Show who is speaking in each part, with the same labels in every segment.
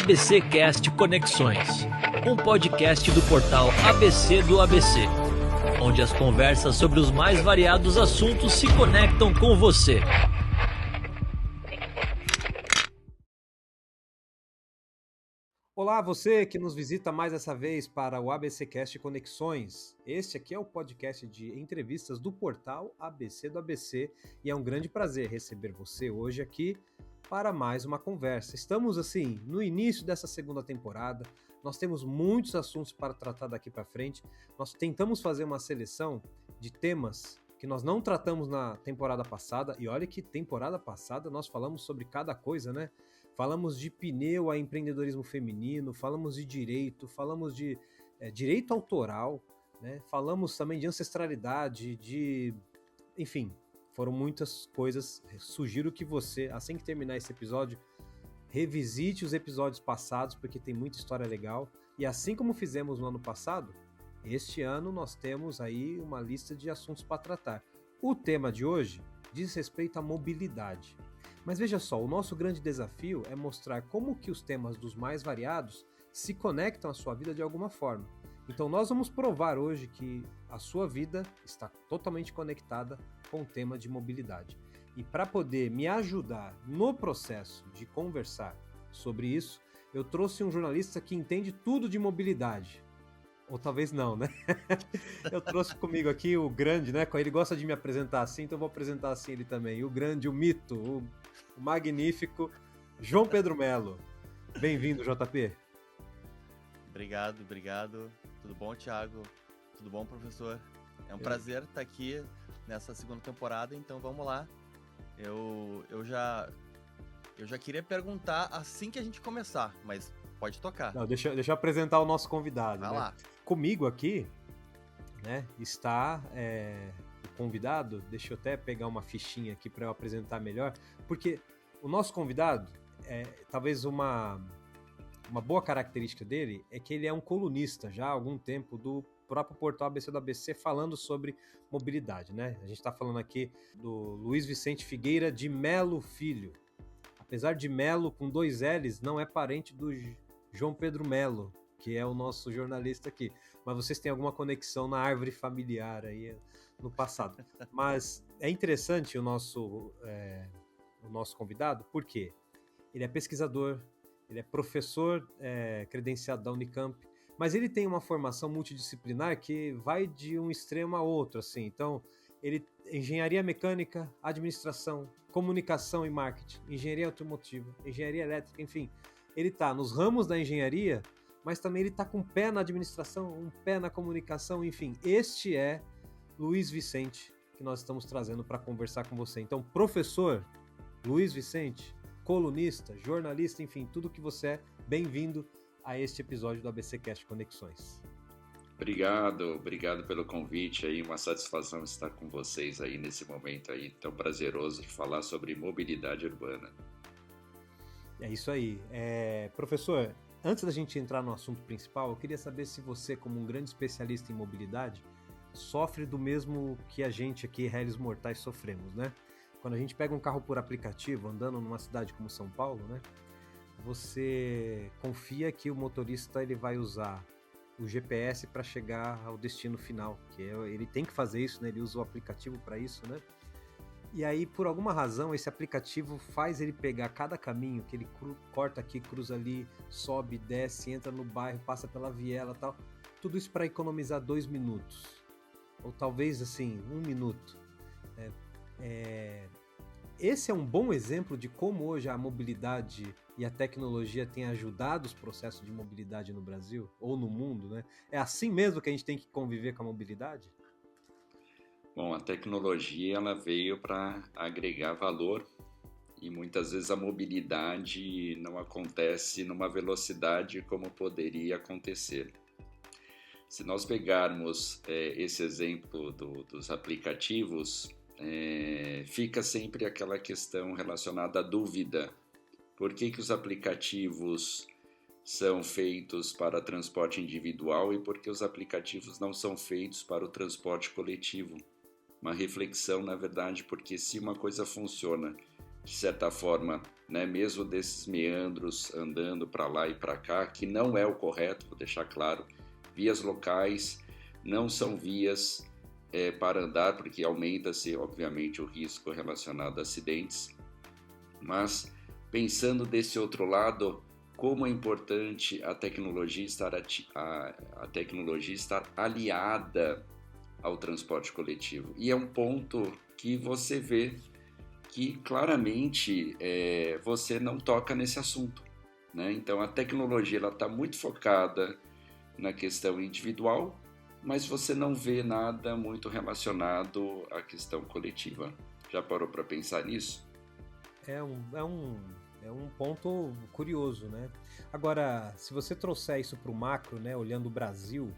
Speaker 1: ABC Cast Conexões, um podcast do portal ABC do ABC, onde as conversas sobre os mais variados assuntos se conectam com você.
Speaker 2: Olá, você que nos visita mais essa vez para o ABC Cast Conexões. Este aqui é o podcast de entrevistas do portal ABC do ABC e é um grande prazer receber você hoje aqui para mais uma conversa. Estamos, assim, no início dessa segunda temporada, nós temos muitos assuntos para tratar daqui para frente. Nós tentamos fazer uma seleção de temas que nós não tratamos na temporada passada, e olha que temporada passada nós falamos sobre cada coisa, né? Falamos de pneu a empreendedorismo feminino, falamos de direito, falamos de direito autoral, né? Falamos também de ancestralidade, enfim, foram muitas coisas. Sugiro que você, assim que terminar esse episódio, revisite os episódios passados, porque tem muita história legal. E assim como fizemos no ano passado, este ano nós temos aí uma lista de assuntos para tratar. O tema de hoje diz respeito à mobilidade. Mas veja só, o nosso grande desafio é mostrar como que os temas dos mais variados se conectam à sua vida de alguma forma. Então nós vamos provar hoje que a sua vida está totalmente conectada com o tema de mobilidade. E para poder me ajudar no processo de conversar sobre isso, eu trouxe um jornalista que entende tudo de mobilidade. Ou talvez não, né? Eu trouxe comigo aqui o grande, né? Ele gosta de me apresentar assim, então eu vou apresentar assim ele também. O grande, o mito, o magnífico João Pedro Melo. Bem-vindo, JP.
Speaker 3: Obrigado. Tudo bom, Thiago? Tudo bom, professor? É um prazer estar aqui nessa segunda temporada, então vamos lá. Eu já queria perguntar assim que a gente começar, mas pode tocar.
Speaker 2: Não, deixa eu apresentar o nosso convidado.
Speaker 3: Vai lá.
Speaker 2: Comigo aqui, né, está o convidado. Deixa eu até pegar uma fichinha aqui para eu apresentar melhor, porque o nosso convidado, talvez uma boa característica dele é que ele é um colunista já há algum tempo do próprio portal ABC do ABC falando sobre mobilidade, né? A gente está falando aqui do Luiz Vicente Figueira de Melo Filho. Apesar de Melo com 2 L's, não é parente do João Pedro Melo, que é o nosso jornalista aqui. Mas vocês têm alguma conexão na árvore familiar aí no passado. Mas é interessante o nosso convidado, porque ele é pesquisador, ele é professor credenciado da Unicamp, mas ele tem uma formação multidisciplinar que vai de um extremo a outro, assim. Então, ele engenharia mecânica, administração, comunicação e marketing, engenharia automotiva, engenharia elétrica, enfim. Ele está nos ramos da engenharia, mas também ele está com um pé na administração, um pé na comunicação, enfim. Este é Luiz Vicente, que nós estamos trazendo para conversar com você. Então, professor Luiz Vicente, colunista, jornalista, enfim, tudo que você é, bem-vindo a este episódio do ABC Cast Conexões.
Speaker 4: Obrigado pelo convite aí, uma satisfação estar com vocês aí nesse momento aí tão prazeroso de falar sobre mobilidade urbana.
Speaker 2: É isso aí. Professor, antes da gente entrar no assunto principal, eu queria saber se você, como um grande especialista em mobilidade, sofre do mesmo que a gente aqui, réis mortais, sofremos, né? Quando a gente pega um carro por aplicativo, andando numa cidade como São Paulo, né? Você confia que o motorista ele vai usar o GPS para chegar ao destino final, que ele tem que fazer isso, né? Ele usa o aplicativo para isso, né? E aí, por alguma razão, esse aplicativo faz ele pegar cada caminho, que ele corta aqui, cruza ali, sobe, desce, entra no bairro, passa pela viela e tal. Tudo isso para economizar 2 minutos. Ou talvez, assim, 1 minuto. Esse é um bom exemplo de como hoje a mobilidade e a tecnologia têm ajudado os processos de mobilidade no Brasil, ou no mundo, né? É assim mesmo que a gente tem que conviver com a mobilidade?
Speaker 4: Bom, a tecnologia ela veio para agregar valor e muitas vezes a mobilidade não acontece numa velocidade como poderia acontecer. Se nós pegarmos esse exemplo dos aplicativos, fica sempre aquela questão relacionada à dúvida. Por que os aplicativos são feitos para transporte individual e por que os aplicativos não são feitos para o transporte coletivo? Uma reflexão, na verdade, porque se uma coisa funciona de certa forma, né, mesmo desses meandros andando para lá e para cá, que não é o correto, vou deixar claro, vias locais não são vias para andar, porque aumenta-se, obviamente, o risco relacionado a acidentes, mas pensando desse outro lado, como é importante a tecnologia estar aliada ao transporte coletivo. E é um ponto que você vê que claramente você não toca nesse assunto, né? Então a tecnologia está muito focada na questão individual, mas você não vê nada muito relacionado à questão coletiva. Já parou para pensar nisso?
Speaker 2: É um ponto curioso, né? Agora, se você trouxer isso para o macro, né, olhando o Brasil,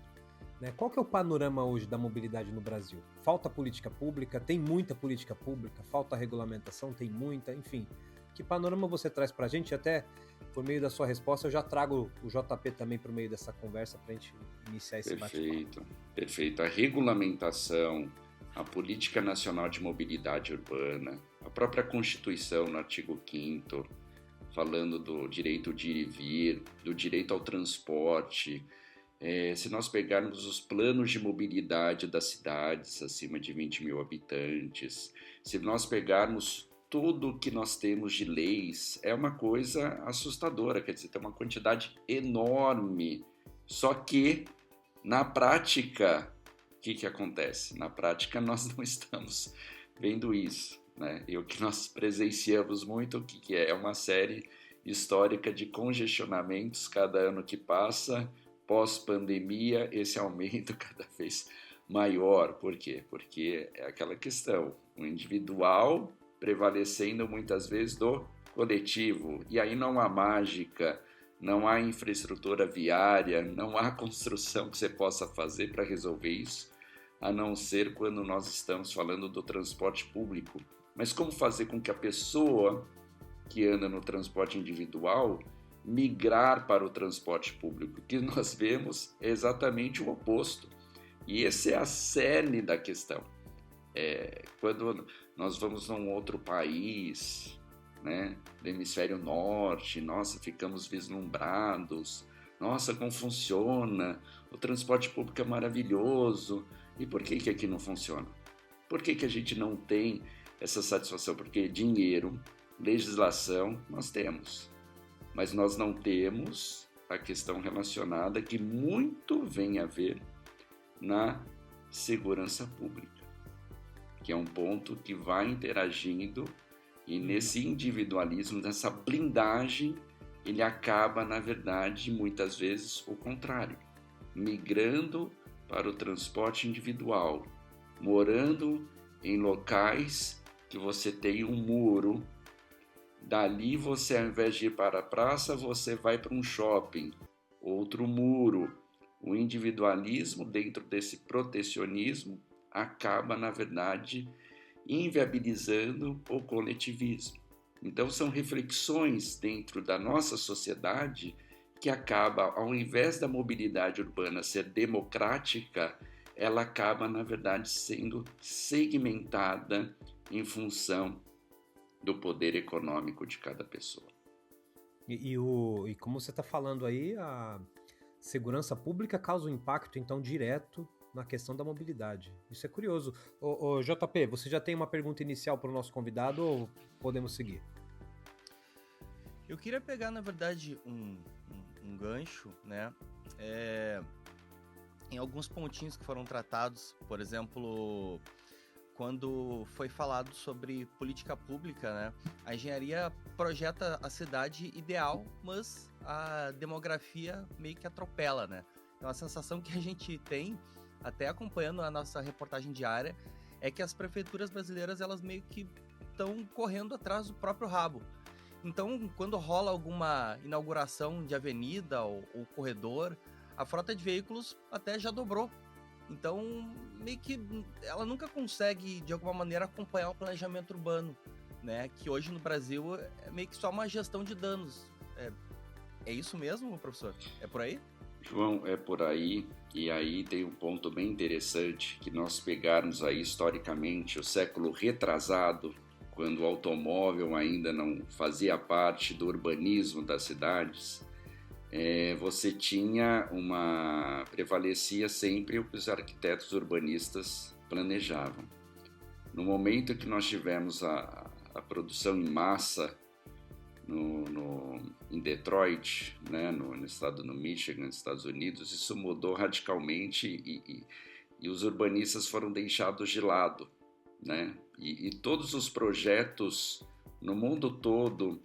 Speaker 2: né, qual que é o panorama hoje da mobilidade no Brasil? Falta política pública? Tem muita política pública? Falta regulamentação? Tem muita? Enfim, que panorama você traz para a gente? Até por meio da sua resposta, eu já trago o JP também para o meio dessa conversa para a gente iniciar esse bate-papo.
Speaker 4: Perfeito. A regulamentação, a Política Nacional de Mobilidade Urbana, a própria Constituição, no artigo 5º, falando do direito de ir e vir, do direito ao transporte. Se nós pegarmos os planos de mobilidade das cidades acima de 20 mil habitantes, se nós pegarmos tudo o que nós temos de leis, é uma coisa assustadora, quer dizer, tem uma quantidade enorme. Só que, na prática, o que acontece? Na prática, nós não estamos vendo isso, né? E o que nós presenciamos muito, o que é? É uma série histórica de congestionamentos cada ano que passa, pós-pandemia, esse aumento cada vez maior. Por quê? Porque é aquela questão, o individual prevalecendo muitas vezes do coletivo, e aí não há mágica, não há infraestrutura viária, não há construção que você possa fazer para resolver isso, a não ser quando nós estamos falando do transporte público. Mas como fazer com que a pessoa que anda no transporte individual migrar para o transporte público? O que nós vemos é exatamente o oposto. E essa é a cerne da questão. Quando nós vamos num outro país, né, do hemisfério norte, nossa, ficamos vislumbrados, nossa, como funciona, o transporte público é maravilhoso. E por que aqui não funciona? Por que a gente não tem essa satisfação? Porque dinheiro, legislação, nós temos. Mas nós não temos a questão relacionada que muito vem a ver na segurança pública, que é um ponto que vai interagindo, e nesse individualismo, nessa blindagem, ele acaba, na verdade, muitas vezes o contrário, migrando para o transporte individual, morando em locais que você tem um muro. Dali você, ao invés de ir para a praça, você vai para um shopping, outro muro. O individualismo, dentro desse protecionismo, acaba, na verdade, inviabilizando o coletivismo. Então, são reflexões dentro da nossa sociedade que acaba, ao invés da mobilidade urbana ser democrática, ela acaba, na verdade, sendo segmentada em função do poder econômico de cada pessoa.
Speaker 2: E como você está falando aí, a segurança pública causa um impacto, então, direto na questão da mobilidade. Isso é curioso. Ô, JP, você já tem uma pergunta inicial para o nosso convidado ou podemos seguir?
Speaker 3: Eu queria pegar, na verdade, um gancho, né? Em alguns pontinhos que foram tratados, por exemplo, quando foi falado sobre política pública, né? A engenharia projeta a cidade ideal, mas a demografia meio que atropela, né? Então a sensação que a gente tem, até acompanhando a nossa reportagem diária, é que as prefeituras brasileiras, elas meio que estão correndo atrás do próprio rabo. Então, quando rola alguma inauguração de avenida ou corredor, a frota de veículos até já dobrou. Então, meio que ela nunca consegue, de alguma maneira, acompanhar o planejamento urbano, né? Que hoje no Brasil é meio que só uma gestão de danos. É isso mesmo, professor? É por aí?
Speaker 4: João, é por aí. E aí tem um ponto bem interessante, que nós pegarmos aí historicamente o século retrasado, quando o automóvel ainda não fazia parte do urbanismo das cidades, prevalecia sempre o que os arquitetos urbanistas planejavam. No momento que nós tivemos a produção em massa em Detroit, né, no estado do Michigan, nos Estados Unidos, isso mudou radicalmente e os urbanistas foram deixados de lado, né? E todos os projetos no mundo todo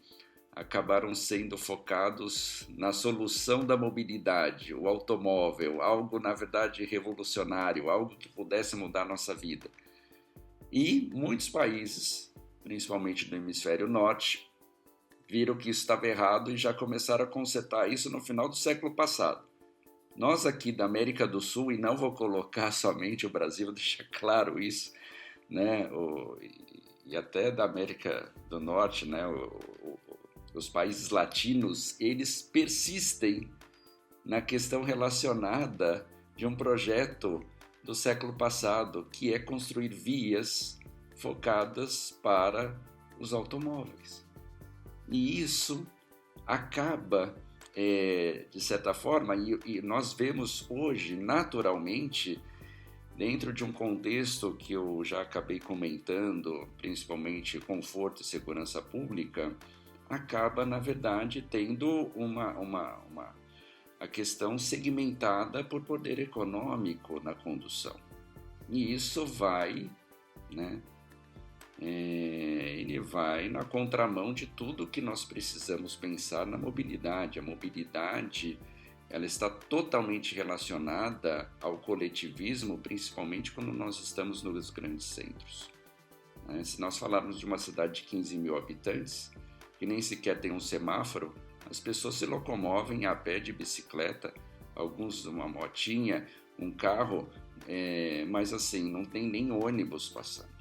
Speaker 4: acabaram sendo focados na solução da mobilidade, o automóvel, algo na verdade revolucionário, algo que pudesse mudar a nossa vida. E muitos países, principalmente do hemisfério norte, viram que isso estava errado e já começaram a consertar isso no final do século passado. Nós aqui da América do Sul, e não vou colocar somente o Brasil, vou deixar claro isso, né? E até da América do Norte, né? Os países latinos, eles persistem na questão relacionada de um projeto do século passado, que é construir vias focadas para os automóveis. E isso acaba, de certa forma, e nós vemos hoje, naturalmente, dentro de um contexto que eu já acabei comentando, principalmente conforto e segurança pública, acaba, na verdade, tendo a questão segmentada por poder econômico na condução. E isso vai, né, ele vai na contramão de tudo que nós precisamos pensar na mobilidade. A mobilidade, ela está totalmente relacionada ao coletivismo, principalmente quando nós estamos nos grandes centros. Se nós falarmos de uma cidade de 15 mil habitantes, que nem sequer tem um semáforo, as pessoas se locomovem a pé, de bicicleta, alguns uma motinha, um carro, mas assim, não tem nem ônibus passando.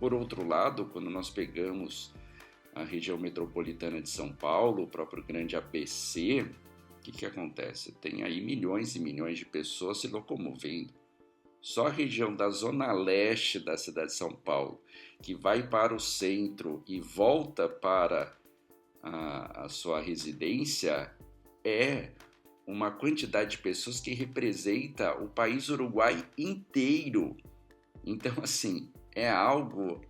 Speaker 4: Por outro lado, quando nós pegamos a região metropolitana de São Paulo, o próprio grande ABC, o que acontece? Tem aí milhões e milhões de pessoas se locomovendo. Só a região da zona leste da cidade de São Paulo, que vai para o centro e volta para a sua residência, é uma quantidade de pessoas que representa o país Uruguai inteiro. Então, assim, é algo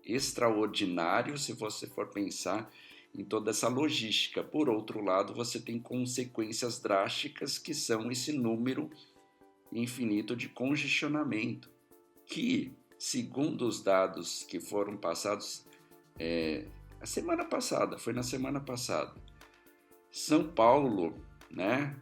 Speaker 4: extraordinário se você for pensar em toda essa logística. Por outro lado, você tem consequências drásticas que são esse número infinito de congestionamento, que, segundo os dados que foram passados a semana passada, foi na semana passada, São Paulo, né?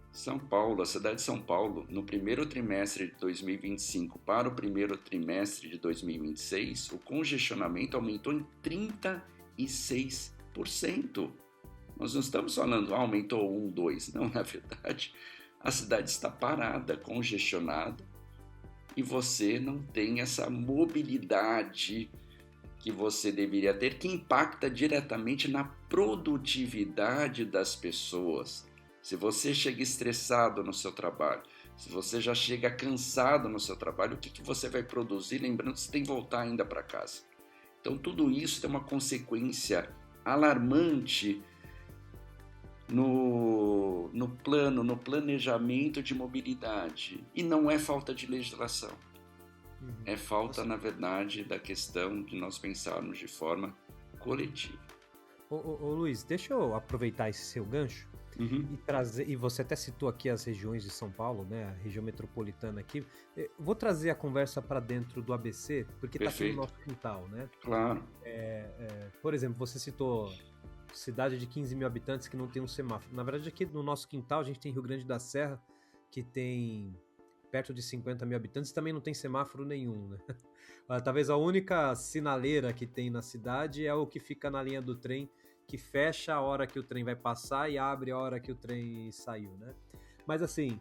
Speaker 4: São Paulo, a cidade de São Paulo, no primeiro trimestre de 2025 para o primeiro trimestre de 2026, o congestionamento aumentou em 36%. Nós não estamos falando, aumentou 1, 2, não, na verdade, a cidade está parada, congestionada, e você não tem essa mobilidade que você deveria ter, que impacta diretamente na produtividade das pessoas. Se você chega estressado no seu trabalho, se você já chega cansado no seu trabalho, o que você vai produzir? Lembrando que você tem que voltar ainda para casa. Então, tudo isso tem uma consequência alarmante no planejamento de mobilidade. E não é falta de legislação. É falta, na verdade, da questão de nós pensarmos de forma coletiva.
Speaker 2: Ô Luiz, deixa eu aproveitar esse seu gancho e trazer, e você até citou aqui as regiões de São Paulo, né, a região metropolitana aqui. Vou trazer a conversa para dentro do ABC, porque está aqui no nosso quintal, né?
Speaker 4: Claro.
Speaker 2: Por exemplo, você citou cidade de 15 mil habitantes que não tem um semáforo. Na verdade, aqui no nosso quintal a gente tem Rio Grande da Serra, que tem perto de 50 mil habitantes, também não tem semáforo nenhum, né? Talvez a única sinaleira que tem na cidade é o que fica na linha do trem, que fecha a hora que o trem vai passar e abre a hora que o trem saiu, né? Mas assim,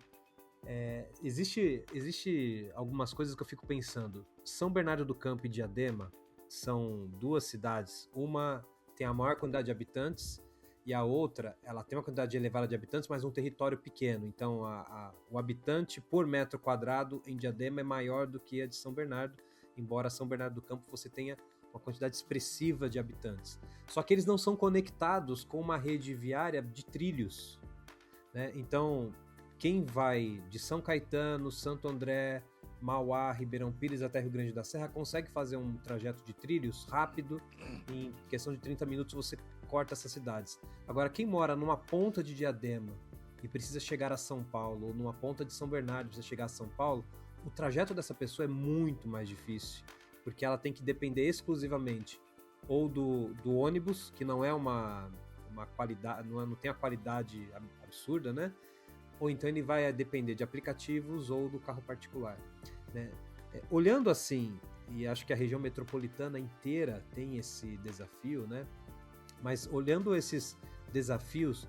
Speaker 2: existe algumas coisas que eu fico pensando. São Bernardo do Campo e Diadema são duas cidades, uma tem a maior quantidade de habitantes e a outra, ela tem uma quantidade elevada de habitantes, mas um território pequeno. Então, o habitante por metro quadrado em Diadema é maior do que a de São Bernardo, embora São Bernardo do Campo você tenha uma quantidade expressiva de habitantes. Só que eles não são conectados com uma rede viária de trilhos, né? Então, quem vai de São Caetano, Santo André, Mauá, Ribeirão Pires até Rio Grande da Serra consegue fazer um trajeto de trilhos rápido, em questão de 30 minutos você corta essas cidades. Agora, quem mora numa ponta de Diadema e precisa chegar a São Paulo, ou numa ponta de São Bernardo e precisa chegar a São Paulo, o trajeto dessa pessoa é muito mais difícil, porque ela tem que depender exclusivamente ou do ônibus, que não é uma qualidade, não tem a qualidade absurda, né? Ou então ele vai depender de aplicativos ou do carro particular, né? Olhando assim, e acho que a região metropolitana inteira tem esse desafio, né? Mas olhando esses desafios,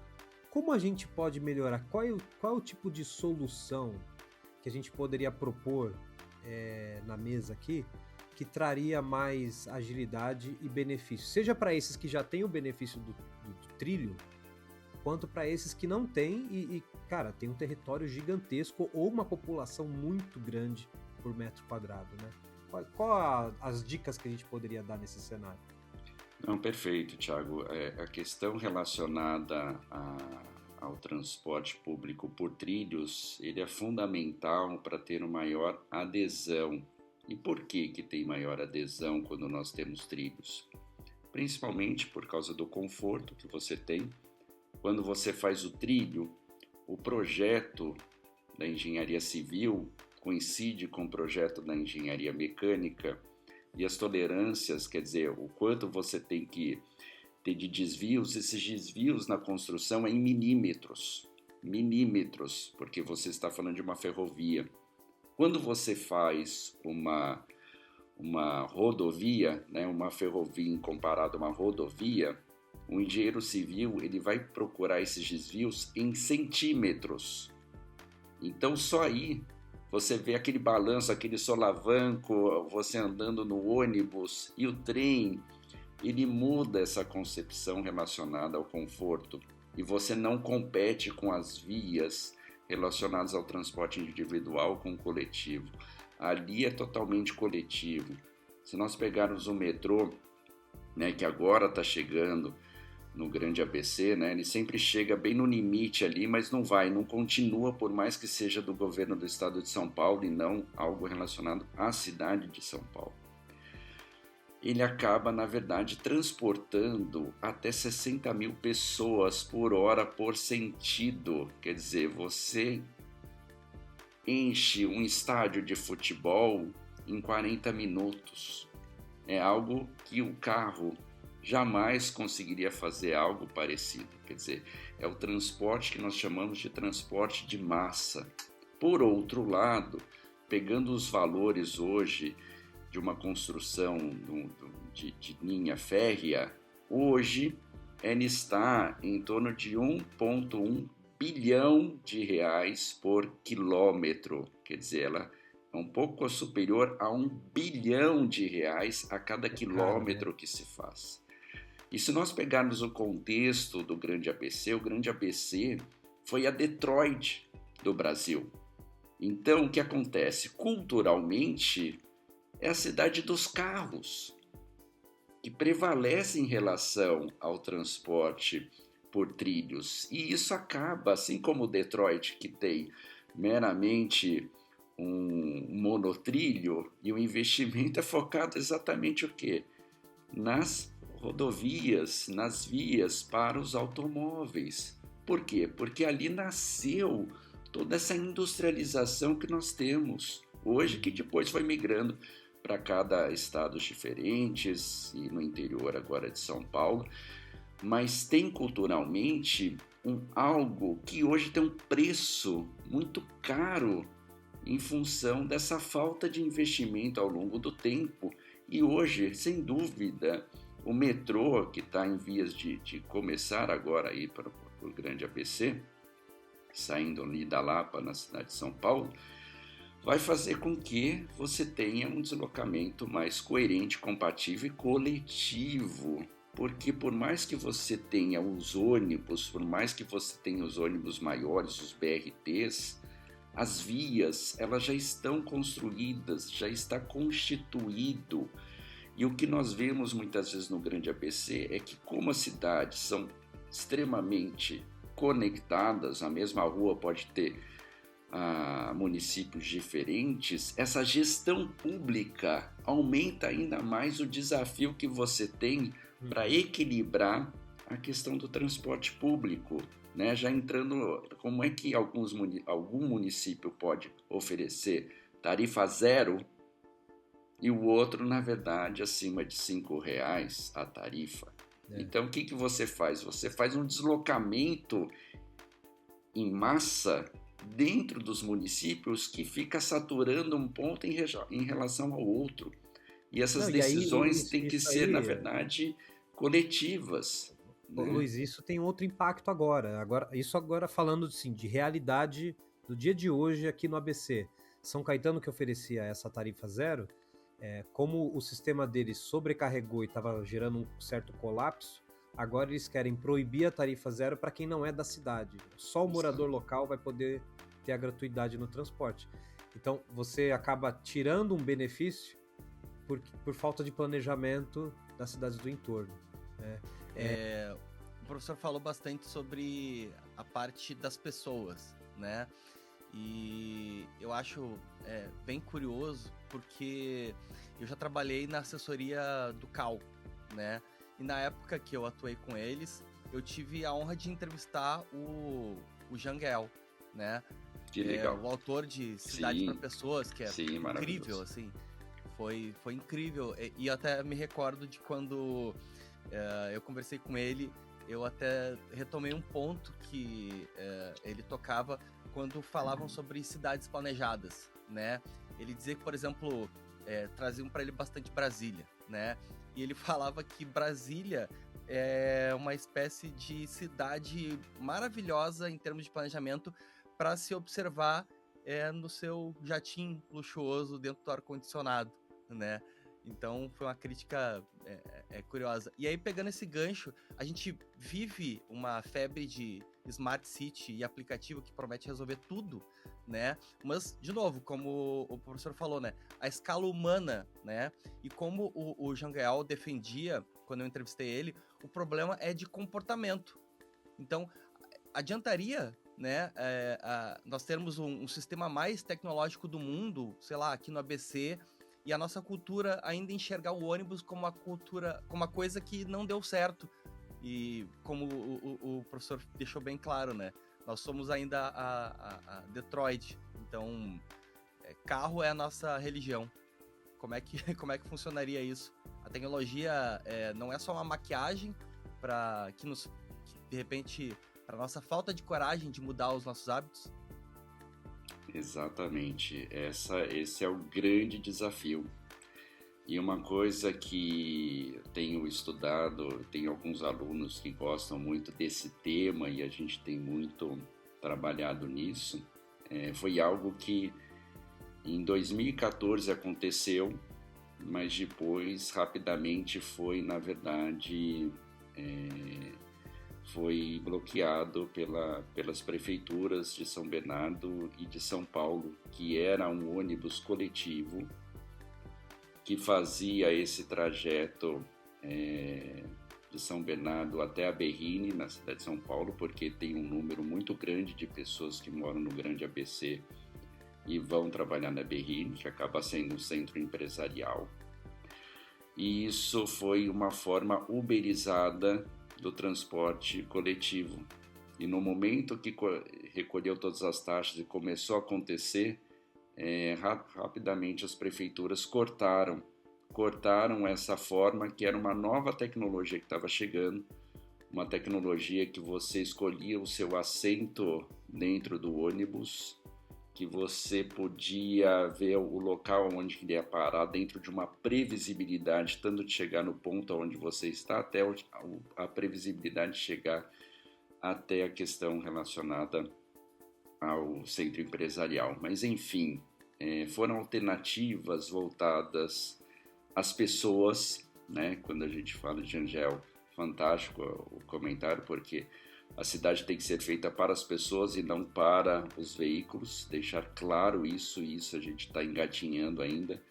Speaker 2: como a gente pode melhorar? Qual é o tipo de solução que a gente poderia propor na mesa aqui, que traria mais agilidade e benefício? Seja para esses que já têm o benefício do trilho, quanto para esses que não têm e, cara, tem um território gigantesco ou uma população muito grande por metro quadrado, né? Qual as dicas que a gente poderia dar nesse cenário?
Speaker 4: Não, perfeito, Thiago. A questão relacionada ao transporte público por trilhos, ele é fundamental para ter uma maior adesão. E por que tem maior adesão quando nós temos trilhos? Principalmente por causa do conforto que você tem. Quando você faz o trilho, o projeto da engenharia civil coincide com o projeto da engenharia mecânica, e as tolerâncias, quer dizer, o quanto você tem que ter de desvios, esses desvios na construção é em milímetros, porque você está falando de uma ferrovia. Quando você faz uma rodovia, né, uma ferrovia comparada a uma rodovia, o engenheiro civil ele vai procurar esses desvios em centímetros. Então só aí você vê aquele balanço, aquele solavanco, você andando no ônibus e o trem, ele muda essa concepção relacionada ao conforto e você não compete com as vias relacionadas ao transporte individual com o coletivo. Ali é totalmente coletivo. Se nós pegarmos o metrô, né, que agora está chegando no grande ABC, né, ele sempre chega bem no limite ali, mas não continua, por mais que seja do governo do estado de São Paulo e não algo relacionado à cidade de São Paulo. Ele acaba, na verdade, transportando até 60 mil pessoas por hora por sentido. Quer dizer, você enche um estádio de futebol em 40 minutos. É algo que o carro jamais conseguiria fazer algo parecido. Quer dizer, é o transporte que nós chamamos de transporte de massa. Por outro lado, pegando os valores hoje de uma construção de linha férrea, hoje ela está em torno de 1,1 bilhão de reais por quilômetro. Quer dizer, ela é um pouco superior a 1 bilhão de reais a cada quilômetro que se faz. E se nós pegarmos o contexto do Grande ABC, o Grande ABC foi a Detroit do Brasil. Então, o que acontece? Culturalmente, é a cidade dos carros, que prevalece em relação ao transporte por trilhos. E isso acaba, assim como Detroit, que tem meramente um monotrilho, e o investimento é focado exatamente o quê? Nas rodovias, nas vias para os automóveis. Por quê? Porque ali nasceu toda essa industrialização que nós temos hoje, que depois foi migrando para cada estados diferentes e no interior agora de São Paulo, mas tem culturalmente algo que hoje tem um preço muito caro em função dessa falta de investimento ao longo do tempo. E hoje, sem dúvida, o metrô, que está em vias de começar agora a ir para o Grande ABC, saindo ali da Lapa, na cidade de São Paulo, vai fazer com que você tenha um deslocamento mais coerente, compatível e coletivo. Porque por mais que você tenha os ônibus, por mais que você tenha os ônibus maiores, os BRTs, as vias, elas já estão construídas, já está constituído. E o que nós vemos muitas vezes no Grande ABC é que, como as cidades são extremamente conectadas, a mesma rua pode ter municípios diferentes, essa gestão pública aumenta ainda mais o desafio que você tem para equilibrar a questão do transporte público, né? Já entrando, como é que algum município pode oferecer tarifa zero e o outro, na verdade, acima de R$5 a tarifa? Então, o que você faz? Você faz um deslocamento em massa dentro dos municípios que fica saturando um ponto em relação ao outro. E essas decisões têm que ser, na verdade, coletivas.
Speaker 2: Né? Luiz, isso tem outro impacto agora. Isso falando assim, de realidade do dia de hoje aqui no ABC. São Caetano, que oferecia essa tarifa zero, como o sistema deles sobrecarregou e estava gerando um certo colapso, agora eles querem proibir a tarifa zero para quem não é da cidade. Só o morador local vai poder ter a gratuidade no transporte. Então, você acaba tirando um benefício por falta de planejamento das cidades do entorno. Né?
Speaker 3: O professor falou bastante sobre a parte das pessoas, né? E eu acho bem curioso, porque eu já trabalhei na assessoria do CAL, né? E na época que eu atuei com eles, eu tive a honra de entrevistar o Jangel, né?
Speaker 4: Que legal.
Speaker 3: O autor de Cidade para Pessoas, que é incrível, assim. Foi incrível. E até me recordo de quando eu conversei com ele, eu até retomei um ponto que ele tocava quando falavam sobre cidades planejadas, né? Ele dizia que, por exemplo, traziam para ele bastante Brasília, né? E ele falava que Brasília é uma espécie de cidade maravilhosa em termos de planejamento para se observar no seu jatinho luxuoso dentro do ar-condicionado, né? Então foi uma crítica curiosa. E aí, pegando esse gancho, a gente vive uma febre de Smart City e aplicativo que promete resolver tudo, né? Mas, de novo, como o professor falou, né? A escala humana, né? E como o Jangel defendia, quando eu entrevistei ele, o problema é de comportamento. Então, adiantaria, né? Nós termos um sistema mais tecnológico do mundo, sei lá, aqui no ABC, e a nossa cultura ainda enxergar o ônibus como uma coisa que não deu certo. E como o professor deixou bem claro, né? Nós somos ainda a Detroit. Então, carro é a nossa religião. Como é que funcionaria isso? A tecnologia não é só uma maquiagem para de repente, para nossa falta de coragem de mudar os nossos hábitos?
Speaker 4: Exatamente. Esse é o grande desafio. E uma coisa que eu tenho estudado, tem alguns alunos que gostam muito desse tema e a gente tem muito trabalhado nisso, foi algo que em 2014 aconteceu, mas depois rapidamente foi, na verdade, foi bloqueado pelas prefeituras de São Bernardo e de São Paulo, que era um ônibus coletivo que fazia esse trajeto de São Bernardo até a Berrini, na cidade de São Paulo, porque tem um número muito grande de pessoas que moram no Grande ABC e vão trabalhar na Berrini, que acaba sendo um centro empresarial. E isso foi uma forma uberizada do transporte coletivo. E no momento que recolheu todas as taxas e começou a acontecer, rapidamente as prefeituras cortaram essa forma, que era uma nova tecnologia que estava chegando, uma tecnologia que você escolhia o seu assento dentro do ônibus, que você podia ver o local onde queria parar dentro de uma previsibilidade, tanto de chegar no ponto onde você está, até a previsibilidade de chegar até a questão relacionada ao centro empresarial. Mas, enfim, foram alternativas voltadas às pessoas, né? Quando a gente fala de Jangel, fantástico o comentário, porque a cidade tem que ser feita para as pessoas e não para os veículos, deixar claro isso a gente está engatinhando ainda,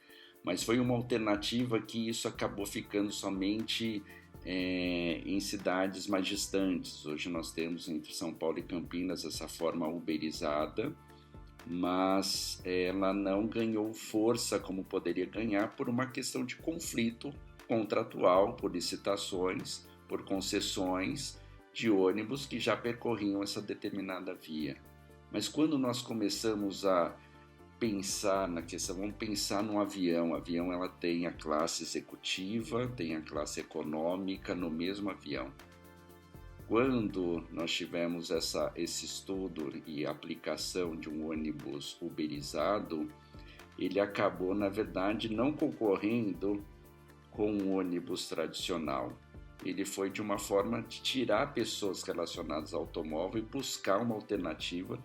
Speaker 4: mas foi uma alternativa que isso acabou ficando somente em cidades mais distantes. Hoje nós temos entre São Paulo e Campinas essa forma uberizada, mas ela não ganhou força como poderia ganhar por uma questão de conflito contratual, por licitações, por concessões de ônibus que já percorriam essa determinada via. Mas quando nós começamos a pensar na questão, vamos pensar num avião. O avião ela tem a classe executiva, tem a classe econômica no mesmo avião. Quando nós tivemos esse estudo e aplicação de um ônibus uberizado, ele acabou, na verdade, não concorrendo com um ônibus tradicional. Ele foi de uma forma de tirar pessoas relacionadas ao automóvel e buscar uma alternativa,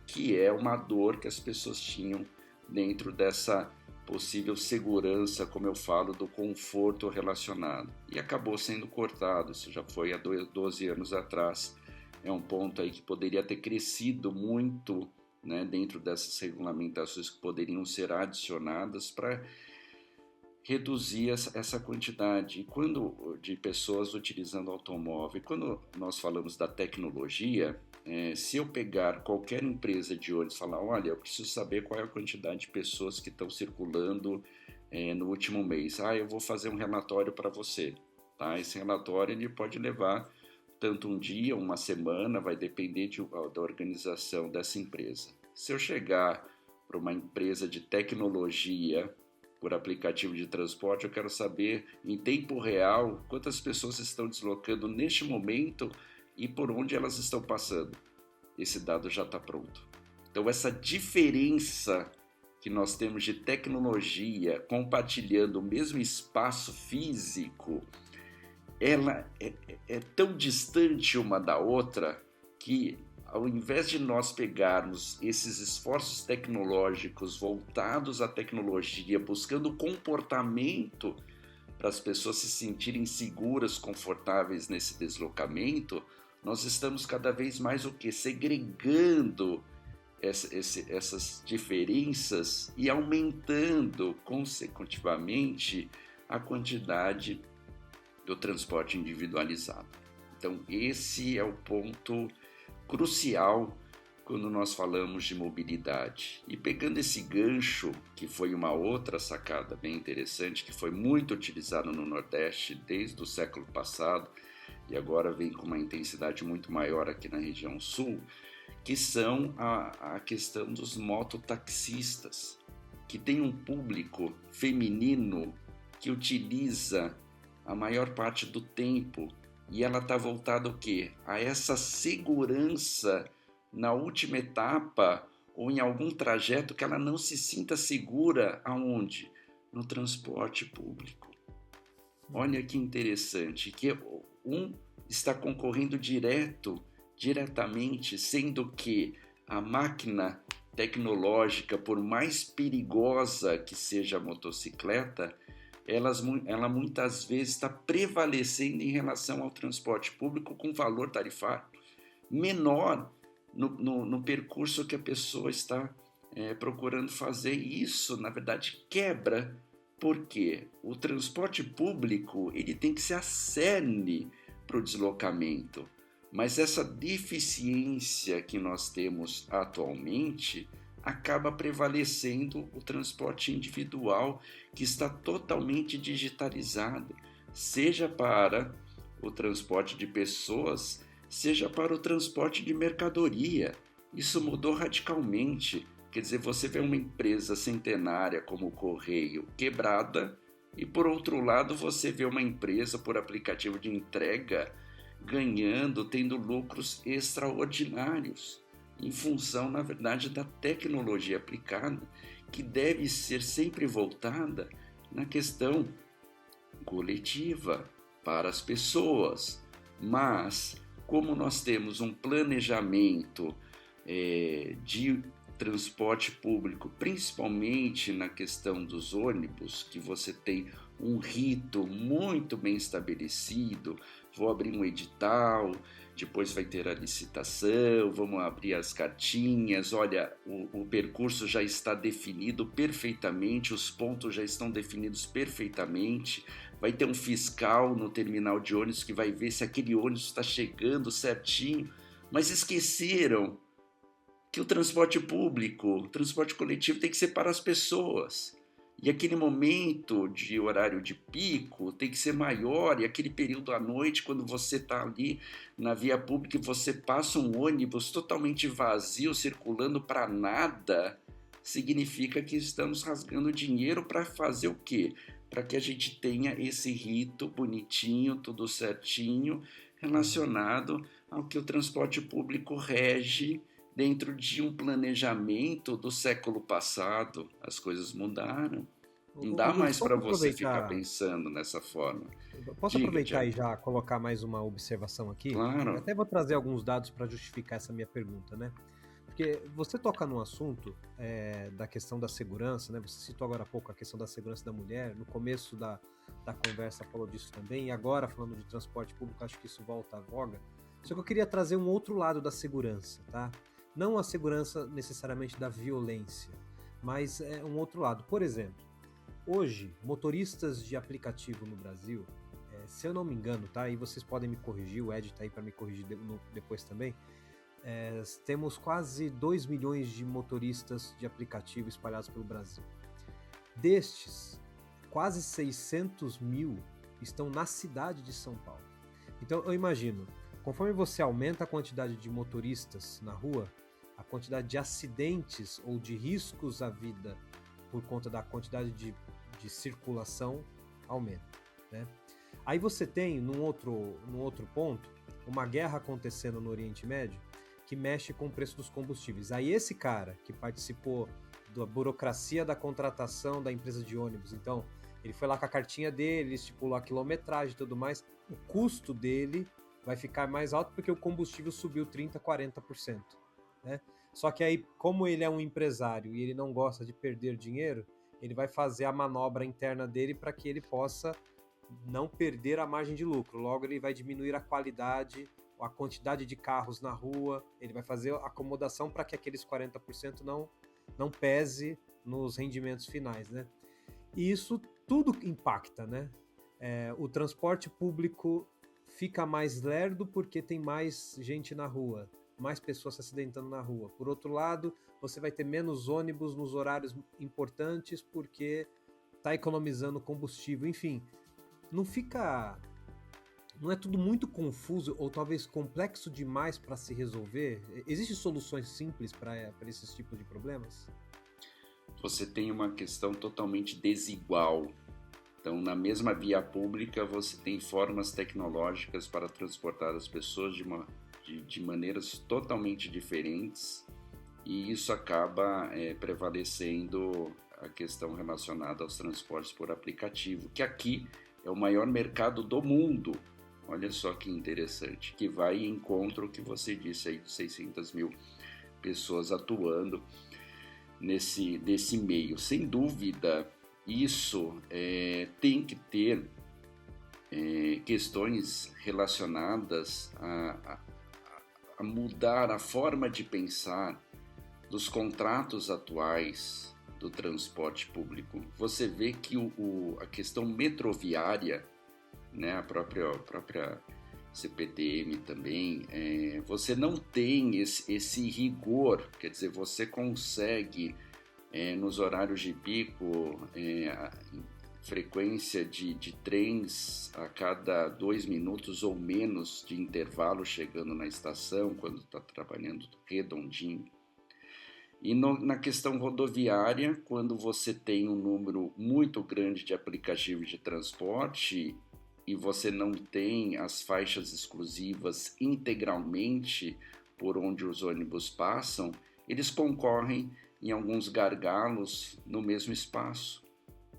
Speaker 4: que é uma dor que as pessoas tinham dentro dessa possível segurança, como eu falo, do conforto relacionado. E acabou sendo cortado, isso já foi há 12 anos atrás. É um ponto aí que poderia ter crescido muito, né, dentro dessas regulamentações que poderiam ser adicionadas para reduzir essa quantidade de pessoas utilizando automóvel. Quando nós falamos da tecnologia, se eu pegar qualquer empresa de ônibus e falar, olha, eu preciso saber qual é a quantidade de pessoas que estão circulando no último mês. Eu vou fazer um relatório para você. Tá? Esse relatório ele pode levar tanto um dia, uma semana, vai depender da organização dessa empresa. Se eu chegar para uma empresa de tecnologia, por aplicativo de transporte, eu quero saber em tempo real quantas pessoas estão deslocando neste momento e por onde elas estão passando. Esse dado já está pronto. Então essa diferença que nós temos de tecnologia compartilhando o mesmo espaço físico, ela é tão distante uma da outra que, ao invés de nós pegarmos esses esforços tecnológicos voltados à tecnologia, buscando comportamento para as pessoas se sentirem seguras, confortáveis nesse deslocamento, nós estamos cada vez mais segregando essas diferenças e aumentando consecutivamente a quantidade do transporte individualizado. Então esse é o ponto crucial quando nós falamos de mobilidade. E pegando esse gancho, que foi uma outra sacada bem interessante, que foi muito utilizado no Nordeste desde o século passado e agora vem com uma intensidade muito maior aqui na região Sul, que são a questão dos mototaxistas, que tem um público feminino que utiliza a maior parte do tempo. E ela está voltada ao quê? A essa segurança na última etapa ou em algum trajeto que ela não se sinta segura aonde? No transporte público. Olha que interessante, que um está concorrendo diretamente, sendo que a máquina tecnológica, por mais perigosa que seja a motocicleta, ela muitas vezes está prevalecendo em relação ao transporte público com valor tarifário menor no percurso que a pessoa está procurando fazer. E isso, na verdade, quebra, porque o transporte público ele tem que ser a cerne para o deslocamento, mas essa deficiência que nós temos atualmente acaba prevalecendo o transporte individual, que está totalmente digitalizado, seja para o transporte de pessoas, seja para o transporte de mercadoria. Isso mudou radicalmente. Quer dizer, você vê uma empresa centenária como o Correio quebrada e, por outro lado, você vê uma empresa por aplicativo de entrega ganhando, tendo lucros extraordinários, em função, na verdade, da tecnologia aplicada, que deve ser sempre voltada na questão coletiva, para as pessoas. Mas, como nós temos um planejamento de transporte público, principalmente na questão dos ônibus, que você tem um rito muito bem estabelecido, vou abrir um edital, depois vai ter a licitação, vamos abrir as cartinhas, olha, o percurso já está definido perfeitamente, os pontos já estão definidos perfeitamente, vai ter um fiscal no terminal de ônibus que vai ver se aquele ônibus está chegando certinho, mas esqueceram que o transporte público, o transporte coletivo tem que ser para as pessoas. E aquele momento de horário de pico tem que ser maior, e aquele período à noite, quando você está ali na via pública e você passa um ônibus totalmente vazio, circulando para nada, significa que estamos rasgando dinheiro para fazer o quê? Para que a gente tenha esse rito bonitinho, tudo certinho, relacionado ao que o transporte público rege dentro de um planejamento do século passado. As coisas mudaram. Não dá mais para você ficar pensando nessa forma.
Speaker 2: Posso aproveitar e já colocar mais uma observação aqui?
Speaker 4: Claro.
Speaker 2: Eu até vou trazer alguns dados para justificar essa minha pergunta, né? Porque você toca num assunto da questão da segurança, né? Você citou agora há pouco a questão da segurança da mulher, no começo da conversa falou disso também, e agora falando de transporte público, acho que isso volta à voga. Só que eu queria trazer um outro lado da segurança, tá? Não a segurança necessariamente da violência, mas um outro lado. Por exemplo, hoje, motoristas de aplicativo no Brasil, se eu não me engano, tá? E vocês podem me corrigir, o Ed tá aí para me corrigir depois também. Temos quase 2 milhões de motoristas de aplicativo espalhados pelo Brasil. Destes, quase 600 mil estão na cidade de São Paulo. Então, eu imagino, conforme você aumenta a quantidade de motoristas na rua, a quantidade de acidentes ou de riscos à vida por conta da quantidade de circulação aumenta, né? Aí você tem, num outro ponto, uma guerra acontecendo no Oriente Médio que mexe com o preço dos combustíveis. Aí esse cara que participou da burocracia da contratação da empresa de ônibus, então ele foi lá com a cartinha dele, estipulou a quilometragem e tudo mais, o custo dele vai ficar mais alto porque o combustível subiu 30%, 40%, né? Só que aí, como ele é um empresário e ele não gosta de perder dinheiro, ele vai fazer a manobra interna dele para que ele possa não perder a margem de lucro. Logo, ele vai diminuir a qualidade, a quantidade de carros na rua, ele vai fazer acomodação para que aqueles 40% não pese nos rendimentos finais, né? E isso tudo impacta, né? O transporte público fica mais lerdo porque tem mais gente na rua, mais pessoas se acidentando na rua. Por outro lado, você vai ter menos ônibus nos horários importantes porque está economizando combustível. Enfim, não é tudo muito confuso ou talvez complexo demais para se resolver? Existem soluções simples para esses tipos de problemas?
Speaker 4: Você tem uma questão totalmente desigual. Então, na mesma via pública, você tem formas tecnológicas para transportar as pessoas de maneiras totalmente diferentes, e isso acaba prevalecendo a questão relacionada aos transportes por aplicativo, que aqui é o maior mercado do mundo. Olha só que interessante, que vai em encontro ao que você disse aí, de 600 mil pessoas atuando nesse meio. Sem dúvida, isso tem que ter questões relacionadas a mudar a forma de pensar dos contratos atuais do transporte público. Você vê que a questão metroviária, né, a própria CPTM também, você não tem esse rigor, quer dizer, você consegue nos horários de pico frequência de trens a cada 2 minutos ou menos de intervalo chegando na estação, quando está trabalhando redondinho. E na questão rodoviária, quando você tem um número muito grande de aplicativos de transporte e você não tem as faixas exclusivas integralmente por onde os ônibus passam, eles concorrem em alguns gargalos no mesmo espaço.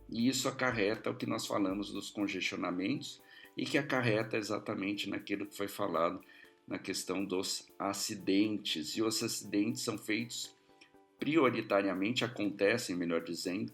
Speaker 4: E isso acarreta o que nós falamos dos congestionamentos e que acarreta exatamente naquilo que foi falado na questão dos acidentes. E os acidentes são feitos prioritariamente, acontecem, melhor dizendo,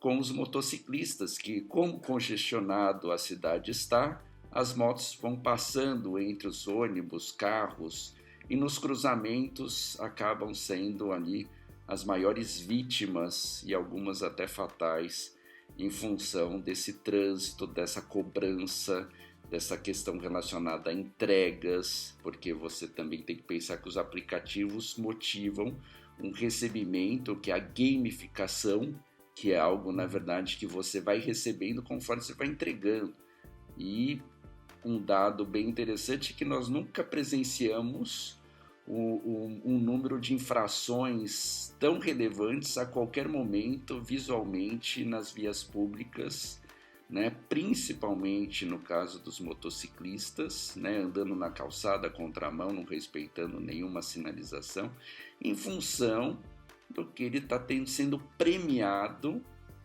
Speaker 4: com os motociclistas, que como congestionado a cidade está, as motos vão passando entre os ônibus, carros, e nos cruzamentos acabam sendo ali as maiores vítimas e algumas até fatais em função desse trânsito, dessa cobrança, dessa questão relacionada a entregas, porque você também tem que pensar que os aplicativos motivam um recebimento, que é a gamificação, que é algo, na verdade, que você vai recebendo conforme você vai entregando. E um dado bem interessante é que nós nunca presenciamos um número de infrações tão relevantes a qualquer momento visualmente nas vias públicas, né? Principalmente no caso dos motociclistas, né? Andando na calçada contramão, não respeitando nenhuma sinalização, em função do que ele está sendo premiado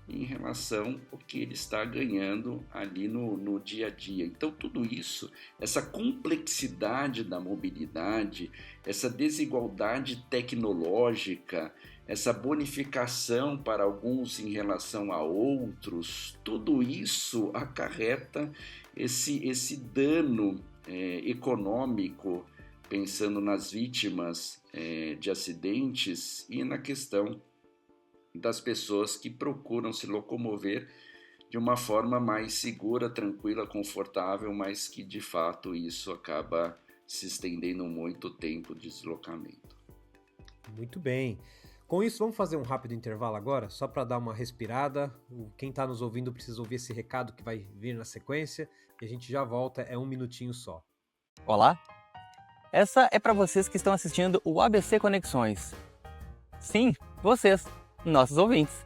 Speaker 4: em relação ao que ele está ganhando ali no dia a dia. Então, tudo isso, essa complexidade da mobilidade, essa desigualdade tecnológica, essa bonificação para alguns em relação a outros, tudo isso acarreta esse dano econômico, pensando nas vítimas de acidentes e na questão das pessoas que procuram se locomover de uma forma mais segura, tranquila, confortável, mas que de fato isso acaba se estendendo muito o tempo de deslocamento.
Speaker 2: Muito bem. Com isso, vamos fazer um rápido intervalo agora, só para dar uma respirada. Quem está nos ouvindo precisa ouvir esse recado que vai vir na sequência e a gente já volta, é 1 minutinho só.
Speaker 5: Olá, essa é para vocês que estão assistindo o ABC Conexões. Sim, vocês, nossos ouvintes.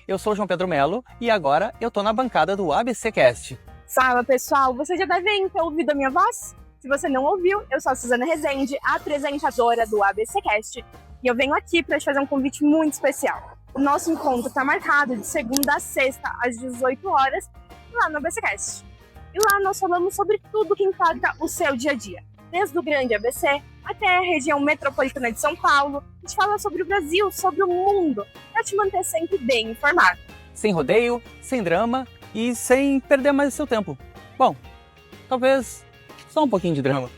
Speaker 5: Eu sou o João Pedro Melo e agora eu tô na bancada do ABC Cast.
Speaker 6: Fala pessoal, você já deve ter ouvido a minha voz? Se você não ouviu, eu sou a Suzana Rezende, apresentadora do ABC Cast, e eu venho aqui para te fazer um convite muito especial. O nosso encontro está marcado de segunda a sexta, às 18 horas, lá no ABC Cast. E lá nós falamos sobre tudo que impacta o seu dia a dia, desde o grande ABC até a região metropolitana de São Paulo. A gente fala sobre o Brasil, sobre o mundo, para te manter sempre bem informado.
Speaker 5: Sem rodeio, sem drama e sem perder mais o seu tempo. Bom, talvez só um pouquinho de drama.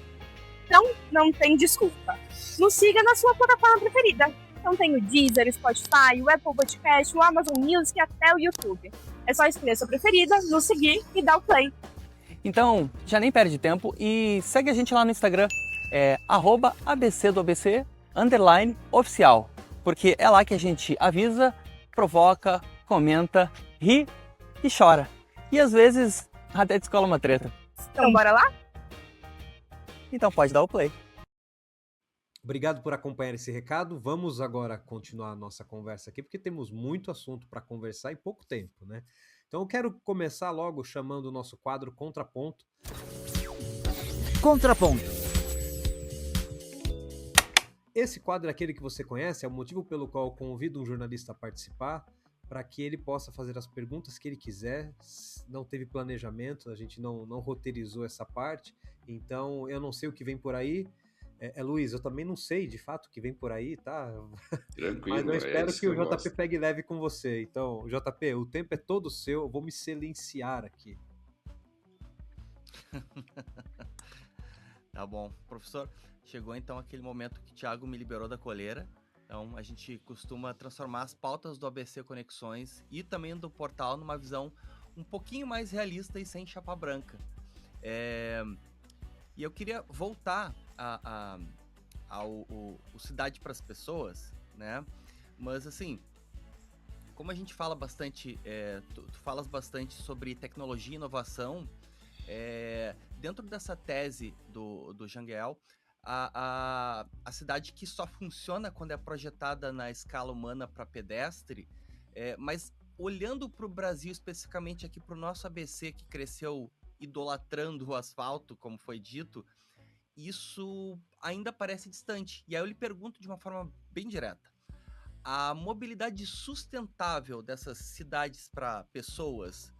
Speaker 6: Então, não tem desculpa. Nos siga na sua plataforma preferida. Então tem o Deezer, o Spotify, o Apple Podcast, o Amazon Music e até o YouTube. É só escolher a sua preferida, nos seguir e dar o play.
Speaker 5: Então, já nem perde tempo e segue a gente lá no Instagram, @abcdoabc_oficial, porque é lá que a gente avisa, provoca, comenta, ri e chora. E às vezes até descola uma treta.
Speaker 6: Então bora lá?
Speaker 5: Então pode dar o play.
Speaker 2: Obrigado por acompanhar esse recado. Vamos agora continuar a nossa conversa aqui, porque temos muito assunto para conversar e pouco tempo, né? Então eu quero começar logo chamando o nosso quadro Contraponto.
Speaker 1: Contraponto.
Speaker 2: Esse quadro é aquele que você conhece, é o motivo pelo qual eu convido um jornalista a participar, para que ele possa fazer as perguntas que ele quiser. Não teve planejamento, a gente não roteirizou essa parte, então eu não sei o que vem por aí. Luiz, eu também não sei de fato o que vem por aí, tá?
Speaker 4: Tranquilo.
Speaker 2: Mas eu espero que o JP pegue leve com você. Então, JP, o tempo é todo seu, eu vou me silenciar aqui.
Speaker 3: Tá bom. Professor, chegou então aquele momento que o Thiago me liberou da coleira. Então, a gente costuma transformar as pautas do ABC Conexões e também do portal numa visão um pouquinho mais realista e sem chapa branca. E eu queria voltar ao Cidade para as Pessoas, né? Mas assim, como a gente fala bastante, tu falas bastante sobre tecnologia e inovação, dentro dessa tese do Janguel, a cidade que só funciona quando é projetada na escala humana para pedestre, mas olhando para o Brasil, especificamente aqui para o nosso ABC, que cresceu idolatrando o asfalto, como foi dito, isso ainda parece distante. E aí eu lhe pergunto de uma forma bem direta: a mobilidade sustentável dessas cidades para pessoas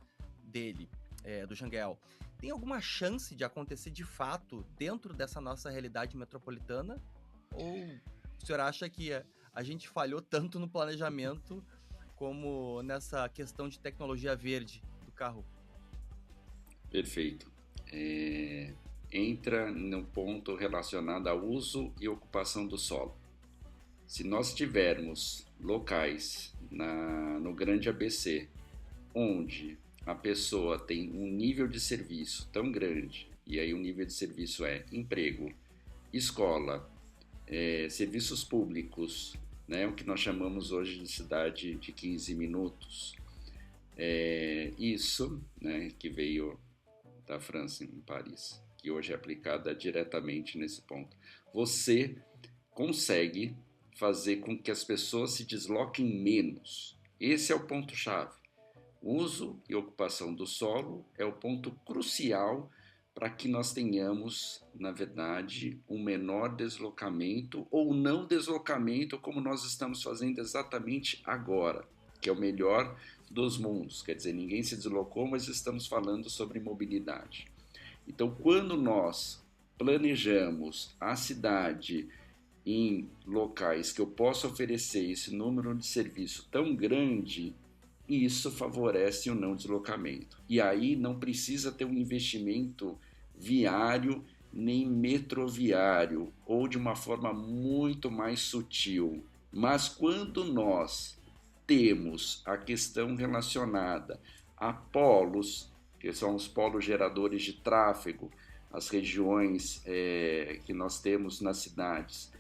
Speaker 3: do Janguel, tem alguma chance de acontecer de fato dentro dessa nossa realidade metropolitana? Ou o senhor acha que a gente falhou tanto no planejamento como nessa questão de tecnologia verde do carro?
Speaker 4: Perfeito. entra no ponto relacionado ao uso e ocupação do solo. Se nós tivermos locais no grande ABC, onde a pessoa tem um nível de serviço tão grande, e aí o nível de serviço é emprego, escola, serviços públicos, né, o que nós chamamos hoje de cidade de 15 minutos, isso, né, que veio da França, em Paris, que hoje é aplicada diretamente nesse ponto. Você consegue fazer com que as pessoas se desloquem menos. Esse é o ponto-chave. Uso e ocupação do solo é o ponto crucial para que nós tenhamos, na verdade, um menor deslocamento ou não deslocamento, como nós estamos fazendo exatamente agora, que é o melhor dos mundos. Quer dizer, ninguém se deslocou, mas estamos falando sobre mobilidade. Então, quando nós planejamos a cidade em locais que eu possa oferecer esse número de serviço tão grande, isso favorece o não deslocamento. E aí não precisa ter um investimento viário nem metroviário, ou de uma forma muito mais sutil. Mas quando nós temos a questão relacionada a polos, que são os polos geradores de tráfego, as regiões que nós temos nas cidades,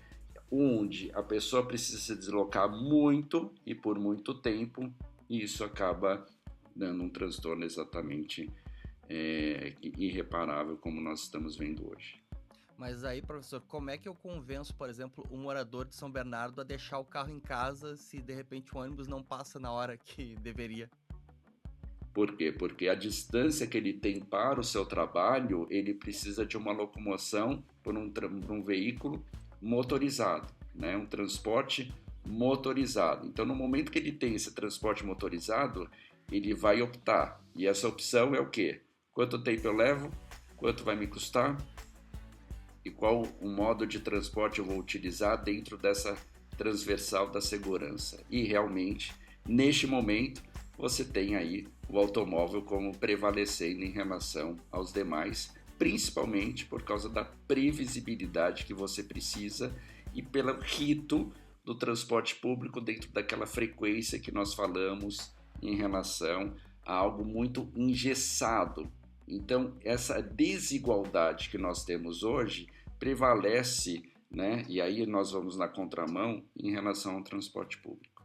Speaker 4: onde a pessoa precisa se deslocar muito e por muito tempo, e isso acaba dando um transtorno exatamente irreparável, como nós estamos vendo hoje.
Speaker 3: Mas aí, professor, como é que eu convenço, por exemplo, um morador de São Bernardo a deixar o carro em casa se de repente o ônibus não passa na hora que deveria?
Speaker 4: Por quê? Porque a distância que ele tem para o seu trabalho, ele precisa de uma locomoção por um veículo motorizado, né? Um transporte motorizado. Então, no momento que ele tem esse transporte motorizado, ele vai optar. E essa opção é o quê? Quanto tempo eu levo? Quanto vai me custar? E qual o modo de transporte eu vou utilizar dentro dessa transversal da segurança? E realmente, neste momento, você tem aí o automóvel como prevalecendo em relação aos demais, principalmente por causa da previsibilidade que você precisa e pelo rito do transporte público dentro daquela frequência que nós falamos em relação a algo muito engessado. Então, essa desigualdade que nós temos hoje prevalece, né? E aí nós vamos na contramão em relação ao transporte público.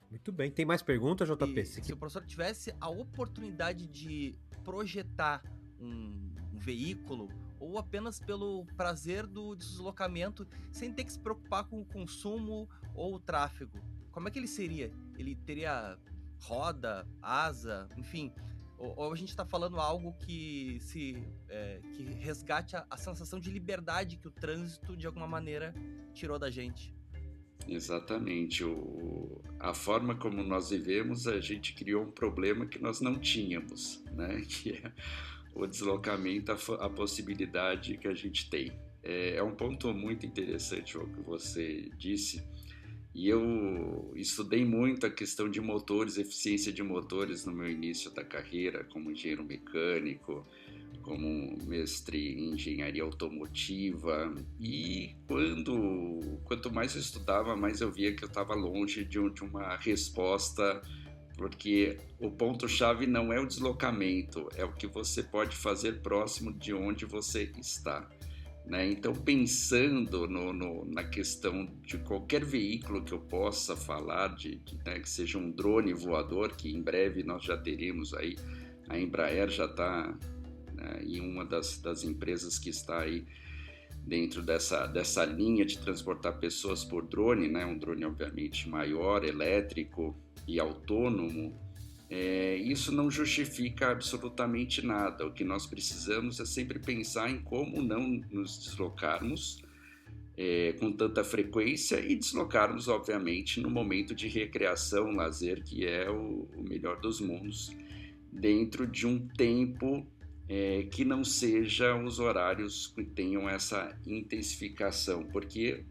Speaker 2: Muito bem. Tem mais perguntas, JP?
Speaker 3: Se o professor tivesse a oportunidade de projetar um veículo, ou apenas pelo prazer do deslocamento, sem ter que se preocupar com o consumo ou o tráfego, como é que ele seria? Ele teria roda, asa, enfim, ou a gente está falando algo que que resgate a sensação de liberdade que o trânsito de alguma maneira tirou da gente?
Speaker 4: Exatamente. A forma como nós vivemos, a gente criou um problema que nós não tínhamos, né? Que é o deslocamento, a possibilidade que a gente tem. É um ponto muito interessante o que você disse, e eu estudei muito a questão de motores, eficiência de motores no meu início da carreira como engenheiro mecânico, como mestre em engenharia automotiva, e quanto mais eu estudava, mais eu via que eu estava longe de uma resposta, porque o ponto-chave não é o deslocamento, é o que você pode fazer próximo de onde você está, né? Então, pensando na questão de qualquer veículo que eu possa falar, né, que seja um drone voador, que em breve nós já teremos aí, a Embraer já está, né, em uma das empresas que está aí dentro dessa linha de transportar pessoas por drone, né? Um drone obviamente maior, elétrico e autônomo. Isso não justifica absolutamente nada. O que nós precisamos é sempre pensar em como não nos deslocarmos com tanta frequência e deslocarmos, obviamente, no momento de recreação, lazer, que é o melhor dos mundos, dentro de um tempo que não seja os horários que tenham essa intensificação, porque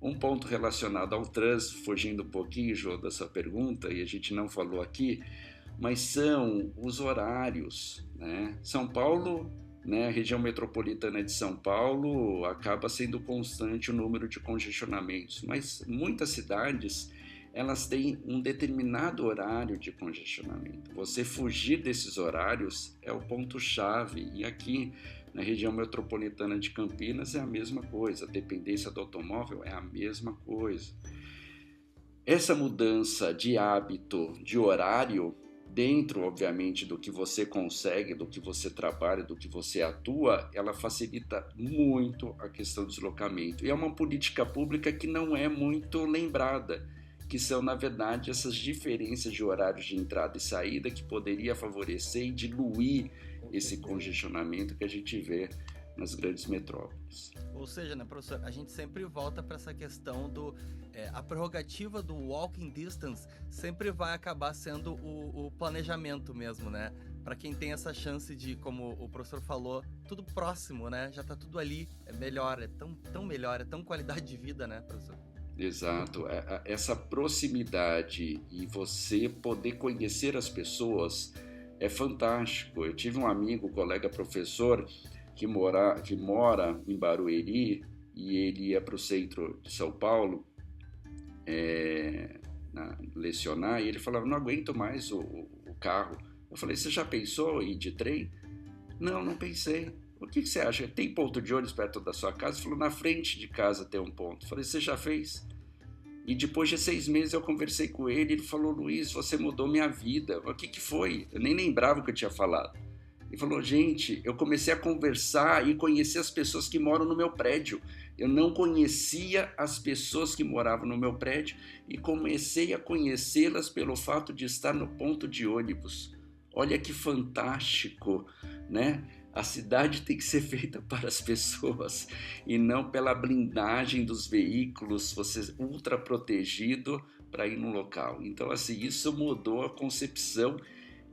Speaker 4: um ponto relacionado ao trânsito, fugindo um pouquinho, Jô, da sua pergunta, e a gente não falou aqui, mas são os horários, né? São Paulo né, a região metropolitana de São Paulo acaba sendo constante o número de congestionamentos, mas muitas cidades elas têm um determinado horário de congestionamento. Você fugir desses horários é o ponto-chave, e aqui na região metropolitana de Campinas é a mesma coisa, a dependência do automóvel é a mesma coisa. Essa mudança de hábito, de horário, dentro, obviamente, do que você consegue, do que você trabalha, do que você atua, ela facilita muito a questão do deslocamento. E é uma política pública que não é muito lembrada, que são, na verdade, essas diferenças de horários de entrada e saída que poderia favorecer e diluir esse congestionamento que a gente vê nas grandes metrópoles.
Speaker 3: Ou seja, né, professor, a gente sempre volta para essa questão do... a prerrogativa do walking distance sempre vai acabar sendo o planejamento mesmo, né? Para quem tem essa chance de, como o professor falou, tudo próximo, né? Já tá tudo ali, é melhor, é tão melhor, é tão qualidade de vida, né, professor?
Speaker 4: Exato, essa proximidade e você poder conhecer as pessoas é fantástico. Eu tive um amigo, colega professor, que mora em Barueri, e ele ia para o centro de São Paulo lecionar, e ele falava, não aguento mais o carro. Eu falei, você já pensou em ir de trem? Não pensei. O que você acha? Tem ponto de ônibus perto da sua casa? Ele falou, na frente de casa tem um ponto. Eu falei, você já fez? E depois de 6 meses eu conversei com ele, ele falou, Luiz, você mudou minha vida. O que foi? Eu nem lembrava o que eu tinha falado. Ele falou, gente, eu comecei a conversar e conhecer as pessoas que moram no meu prédio. Eu não conhecia as pessoas que moravam no meu prédio e comecei a conhecê-las pelo fato de estar no ponto de ônibus. Olha que fantástico, né? A cidade tem que ser feita para as pessoas e não pela blindagem dos veículos, você ultra protegido para ir no local. Então, assim, isso mudou a concepção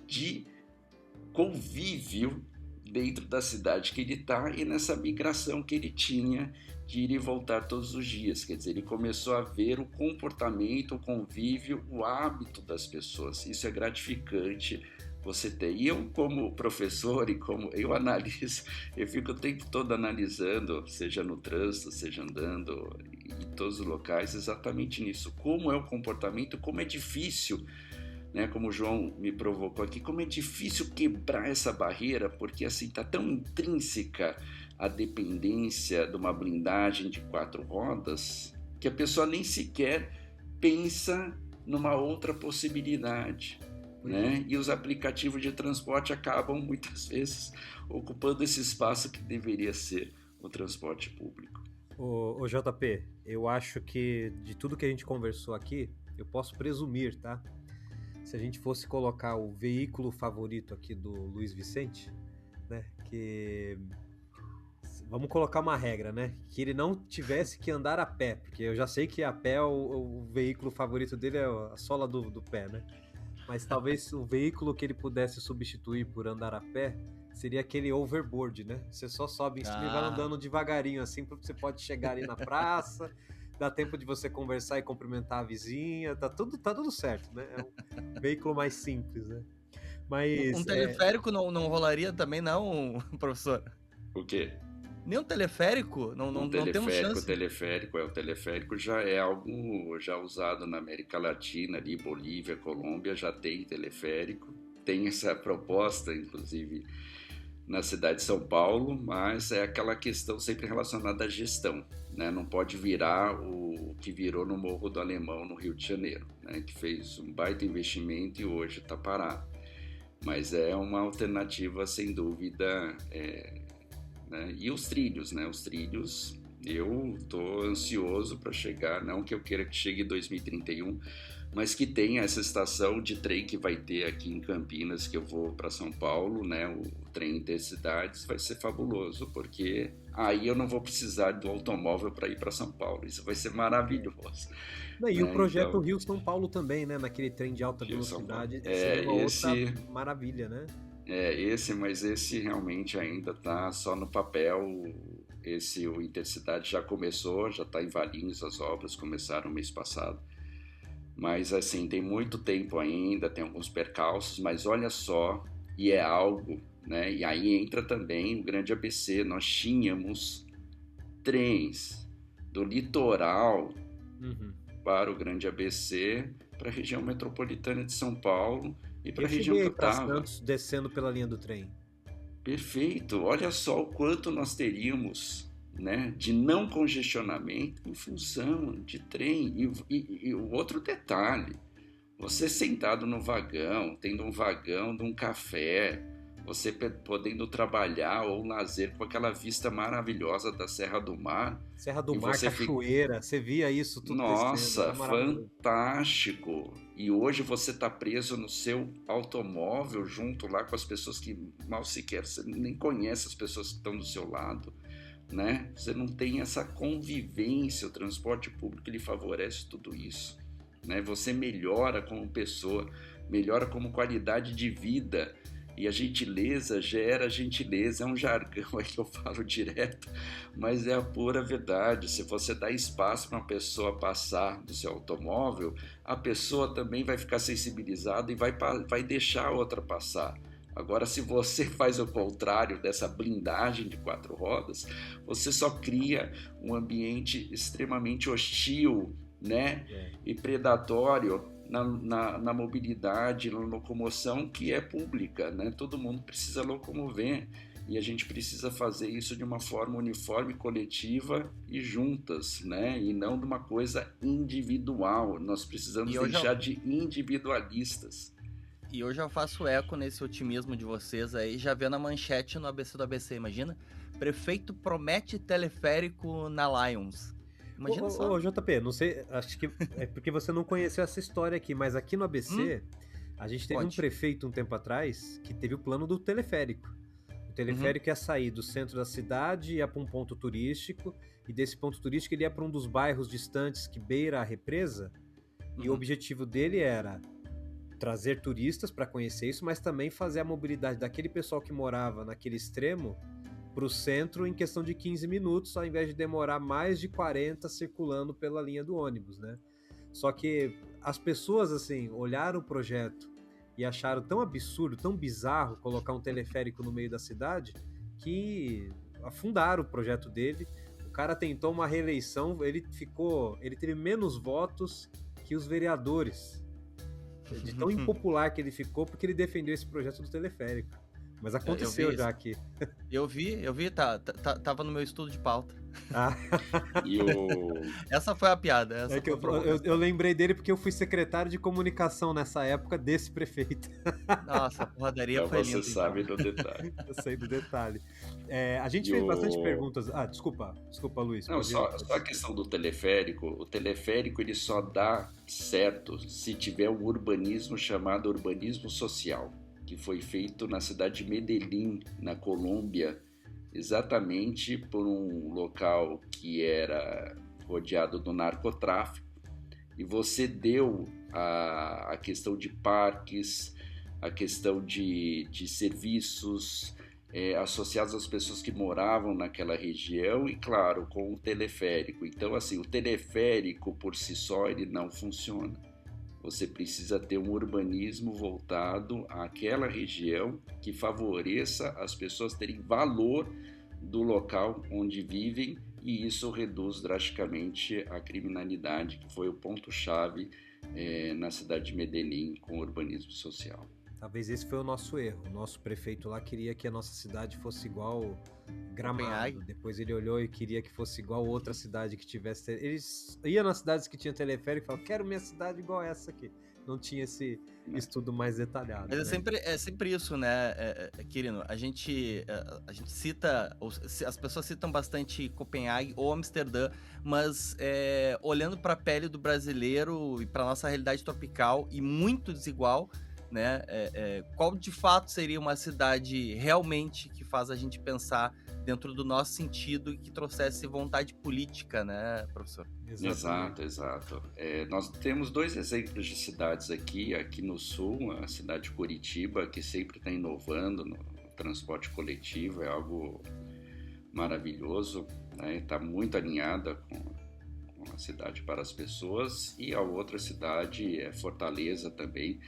Speaker 4: de convívio dentro da cidade que ele está e nessa migração que ele tinha de ir e voltar todos os dias. Quer dizer, ele começou a ver o comportamento, o convívio, o hábito das pessoas. Isso é gratificante você ter. E eu, como professor e como eu analiso, eu fico o tempo todo analisando, seja no trânsito, seja andando em todos os locais, exatamente nisso. Como é o comportamento, como é difícil, né, como o João me provocou aqui, como é difícil quebrar essa barreira, porque assim está tão intrínseca a dependência de uma blindagem de 4 rodas, que a pessoa nem sequer pensa numa outra possibilidade, né? E os aplicativos de transporte acabam muitas vezes ocupando esse espaço que deveria ser o transporte público.
Speaker 2: Ô JP, eu acho que de tudo que a gente conversou aqui, eu posso presumir, tá? Se a gente fosse colocar o veículo favorito aqui do Luiz Vicente, né, que vamos colocar uma regra, né, que ele não tivesse que andar a pé, porque eu já sei que a pé o veículo favorito dele é a sola do pé, né, mas talvez o veículo que ele pudesse substituir por andar a pé seria aquele overboard, né, você só sobe em cima e vai andando devagarinho assim, porque você pode chegar ali na praça, dá tempo de você conversar e cumprimentar a vizinha, tá tudo certo, né? É um veículo mais simples, né? Mas...
Speaker 3: Um teleférico não rolaria também, não, professor?
Speaker 4: O quê?
Speaker 3: Nem um teleférico? Não temos chance?
Speaker 4: O teleférico já é algo já usado na América Latina, ali, Bolívia, Colômbia, já tem teleférico. Tem essa proposta, inclusive, na cidade de São Paulo, mas é aquela questão sempre relacionada à gestão, né? Não pode virar o que virou no Morro do Alemão, no Rio de Janeiro, né? Que fez um baita investimento e hoje está parado. Mas é uma alternativa, sem dúvida, né? E os trilhos, né? Os trilhos, eu estou ansioso para chegar, não que eu queira que chegue em 2031, mas que tenha essa estação de trem que vai ter aqui em Campinas, que eu vou para São Paulo, né? O trem Intercidades vai ser fabuloso, porque aí eu não vou precisar do automóvel para ir para São Paulo. Isso vai ser maravilhoso.
Speaker 2: E o projeto Rio-São Paulo também, né? Naquele trem de alta velocidade, seria uma outra maravilha, né?
Speaker 4: Mas esse realmente ainda está só no papel. O Intercidade já começou, já está em Valinhos, as obras começaram mês passado. Mas assim, tem muito tempo ainda, tem alguns percalços, mas olha só, e é algo, né? E aí entra também o Grande ABC. Nós tínhamos trens do litoral para o Grande ABC, para a região metropolitana de São Paulo e para a região que eu estava.
Speaker 2: Santos descendo pela linha do trem.
Speaker 4: Perfeito. Olha só o quanto nós teríamos, né, de não congestionamento em função de trem. E o outro detalhe, você sentado no vagão, tendo um vagão de um café, você podendo trabalhar ou lazer com aquela vista maravilhosa da Serra do Mar.
Speaker 2: Serra do Mar, cachoeira, você via isso tudo.
Speaker 4: Nossa, fantástico! E hoje você está preso no seu automóvel junto lá com as pessoas que mal sequer, você nem conhece as pessoas que estão do seu lado, né? Você não tem essa convivência, o transporte público ele favorece tudo isso, né? Você melhora como pessoa, melhora como qualidade de vida. E a gentileza gera gentileza, é um jargão aí que eu falo direto, mas é a pura verdade. Se você dá espaço para uma pessoa passar do seu automóvel, a pessoa também vai ficar sensibilizada e vai deixar a outra passar. Agora, se você faz o contrário dessa blindagem de 4 rodas, você só cria um ambiente extremamente hostil, né? E predatório na mobilidade, na locomoção que é pública, né? Todo mundo precisa locomover e a gente precisa fazer isso de uma forma uniforme, coletiva e juntas, né? E não de uma coisa individual. Nós precisamos deixar de individualistas.
Speaker 5: E hoje eu faço eco nesse otimismo de vocês aí, já vendo a manchete no ABC do ABC, imagina? Prefeito promete teleférico na Lions. Imagina só.
Speaker 2: Ô, JP, não sei, acho que é porque você não conheceu essa história aqui, mas aqui no ABC, a gente teve um prefeito um tempo atrás que teve o plano do teleférico. O teleférico ia sair do centro da cidade, ia para um ponto turístico, e desse ponto turístico ele ia para um dos bairros distantes que beira a represa, e o objetivo dele era trazer turistas para conhecer isso, mas também fazer a mobilidade daquele pessoal que morava naquele extremo para o centro em questão de 15 minutos, ao invés de demorar mais de 40 circulando pela linha do ônibus, né? Só que as pessoas, assim, olharam o projeto e acharam tão absurdo, tão bizarro colocar um teleférico no meio da cidade, que afundaram o projeto dele. O cara tentou uma reeleição, ele teve menos votos que os vereadores, de tão impopular que ele ficou, porque ele defendeu esse projeto do teleférico. Mas aconteceu já aqui.
Speaker 5: Eu vi, tava no meu estudo de pauta. Essa foi a piada.
Speaker 2: Eu lembrei dele porque eu fui secretário de comunicação nessa época desse prefeito.
Speaker 5: Nossa, a porradaria foi linda.
Speaker 4: Você sabe do detalhe.
Speaker 2: Eu sei do detalhe. A gente fez bastante perguntas. Desculpa, Luiz.
Speaker 4: Não, só a questão do teleférico. O teleférico ele só dá certo se tiver um urbanismo chamado urbanismo social, que foi feito na cidade de Medellín, na Colômbia, exatamente por um local que era rodeado do narcotráfico, e você deu a questão de parques, a questão de serviços associados às pessoas que moravam naquela região, e claro, com o teleférico. Então, assim, o teleférico por si só ele não funciona. Você precisa ter um urbanismo voltado àquela região que favoreça as pessoas terem valor do local onde vivem, e isso reduz drasticamente a criminalidade, que foi o ponto-chave na cidade de Medellín com o urbanismo social.
Speaker 2: Talvez esse foi o nosso erro. O nosso prefeito lá queria que a nossa cidade fosse igual Gramado. Depois ele olhou e queria que fosse igual outra cidade que tivesse... Eles iam nas cidades que tinha teleférico e falavam, quero minha cidade igual essa aqui. Não tinha esse estudo mais detalhado.
Speaker 5: Mas é sempre isso, né, Quirino? A gente cita... As pessoas citam bastante Copenhague ou Amsterdã, mas olhando para a pele do brasileiro e para nossa realidade tropical e muito desigual, né? Qual de fato seria uma cidade realmente que faz a gente pensar dentro do nosso sentido e que trouxesse vontade política, né, professor?
Speaker 4: Exato. Nós temos 2 exemplos de cidades aqui no sul, a cidade de Curitiba, que sempre está inovando no transporte coletivo, é algo maravilhoso, né? Está muito alinhada com a cidade para as pessoas, e a outra cidade é Fortaleza também,